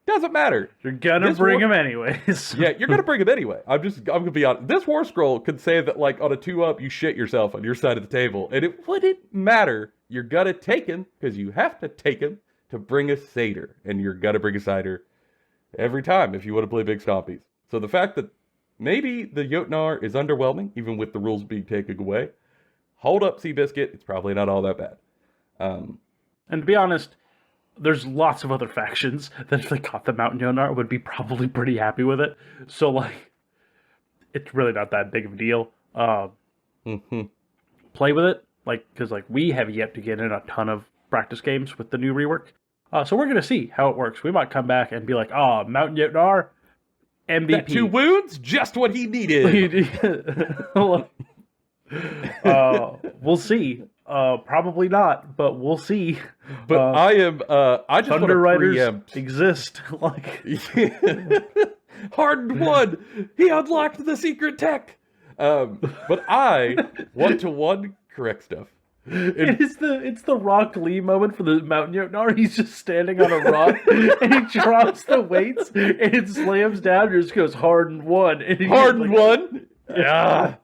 Doesn't matter. You're gonna bring him anyways. Yeah, you're gonna bring him anyway. I'm gonna be honest. This war scroll could say that like on a 2-up, you shit yourself on your side of the table, and it wouldn't matter. You're gonna take him because you have to take him to bring a satyr, and you're gonna bring a satyr every time if you want to play big stompies. So the fact that maybe the Jotnar is underwhelming, even with the rules being taken away, hold up, Seabiscuit. It's probably not all that bad. And to be honest, there's lots of other factions that if they caught the Mountain Jotnar would be probably pretty happy with it. So, like, it's really not that big of a deal. Play with it, like, because, like, we have yet to get in a ton of practice games with the new rework. So we're going to see how it works. We might come back and be like, oh, Mountain Jotnar, MVP. That 2 wounds, just what he needed. We'll see. Probably not, but we'll see. But I just want to preempt. Exist. Like Hardened 1, he unlocked the secret tech. But I want to correct stuff. It's the Rock Lee moment for the Mountain Jotnar. He's just standing on a rock and he drops the weights and it slams down and just goes hardened 1. And Hardened 1. Yeah,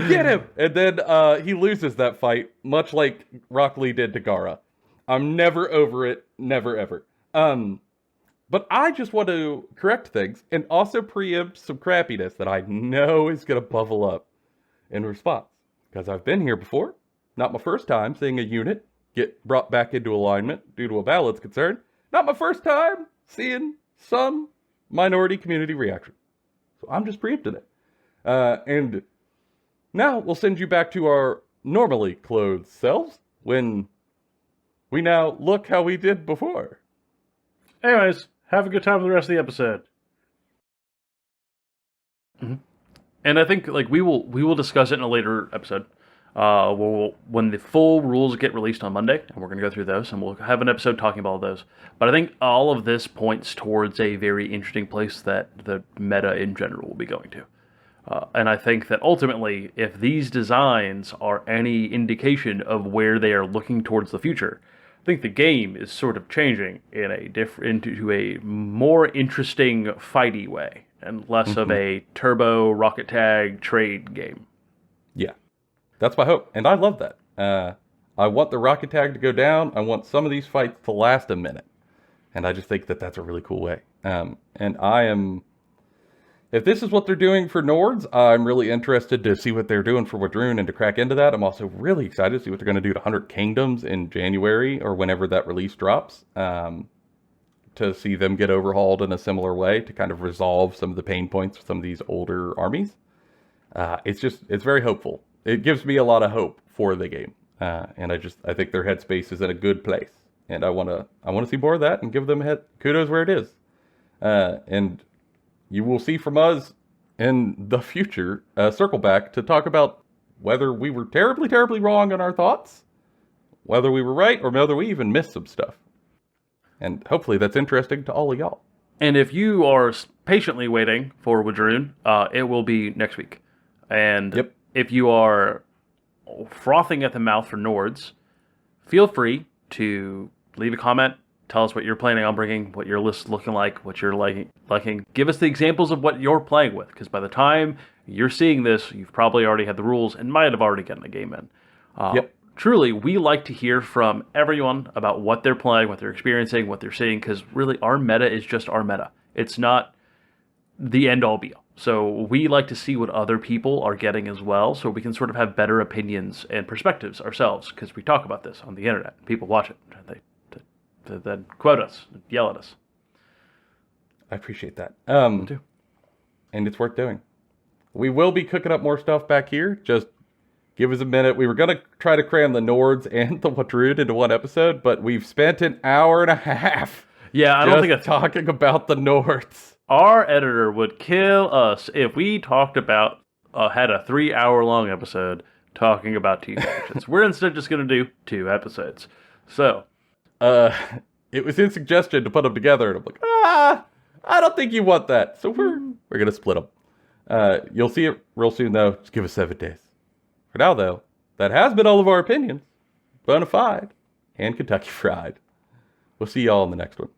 get him! And then he loses that fight, much like Rock Lee did to Gara. I'm never over it, never ever. But I just want to correct things and also preempt some crappiness that I know is going to bubble up in response. Because I've been here before. Not my first time seeing a unit get brought back into alignment due to a balance concern. Not my first time seeing some minority community reaction. So I'm just preempting it. And now we'll send you back to our normally clothed selves when we now look how we did before. Anyways, have a good time with the rest of the episode. And I think like we will discuss it in a later episode. When the full rules get released on Monday, and we're going to go through those, and we'll have an episode talking about all those. But I think all of this points towards a very interesting place that the meta in general will be going to. And I think that ultimately, if these designs are any indication of where they are looking towards the future, I think the game is sort of changing in into a more interesting fighty way, and less of a turbo rocket tag trade game. Yeah, that's my hope, and I love that. I want the rocket tag to go down. I want some of these fights to last a minute, and I just think that that's a really cool way. And I am. If this is what they're doing for Nords, I'm really interested to see what they're doing for Wadroon and to crack into that. I'm also really excited to see what they're going to do to 100 Kingdoms in January or whenever that release drops. to see them get overhauled in a similar way to kind of resolve some of the pain points with some of these older armies. It's very hopeful. It gives me a lot of hope for the game. And I think their headspace is in a good place. And I want to see more of that and give them kudos where it is. And you will see from us in the future, circle back to talk about whether we were terribly, terribly wrong on our thoughts, whether we were right, or whether we even missed some stuff. And hopefully that's interesting to all of y'all. And if you are patiently waiting for Wadroon, it will be next week. And if you are frothing at the mouth for Nords, feel free to leave a comment. Tell us what you're planning on bringing, what your list's looking like, what you're liking. Give us the examples of what you're playing with, because by the time you're seeing this, you've probably already had the rules and might have already gotten a game in. Truly, we like to hear from everyone about what they're playing, what they're experiencing, what they're seeing, because really our meta is just our meta. It's not the end-all be-all. So we like to see what other people are getting as well, so we can sort of have better opinions and perspectives ourselves, because we talk about this on the internet. People watch it. They then quote us, yell at us. I appreciate that. Me too. And it's worth doing. We will be cooking up more stuff back here. Just give us a minute. We were going to try to cram the Nords and the Wadroon into one episode, but we've spent an hour and a half. Yeah, I don't think it's talking about the Nords. Our editor would kill us if we talked about had a 3-hour-long episode talking about two factions. We're instead just going to do 2 episodes. So, it was in suggestion to put them together, and I'm like, I don't think you want that. So we're going to split them. You'll see it real soon, though. Just give us 7 days. For now, though, that has been all of our opinions. Bonafide and Kentucky Fried. We'll see y'all in the next one.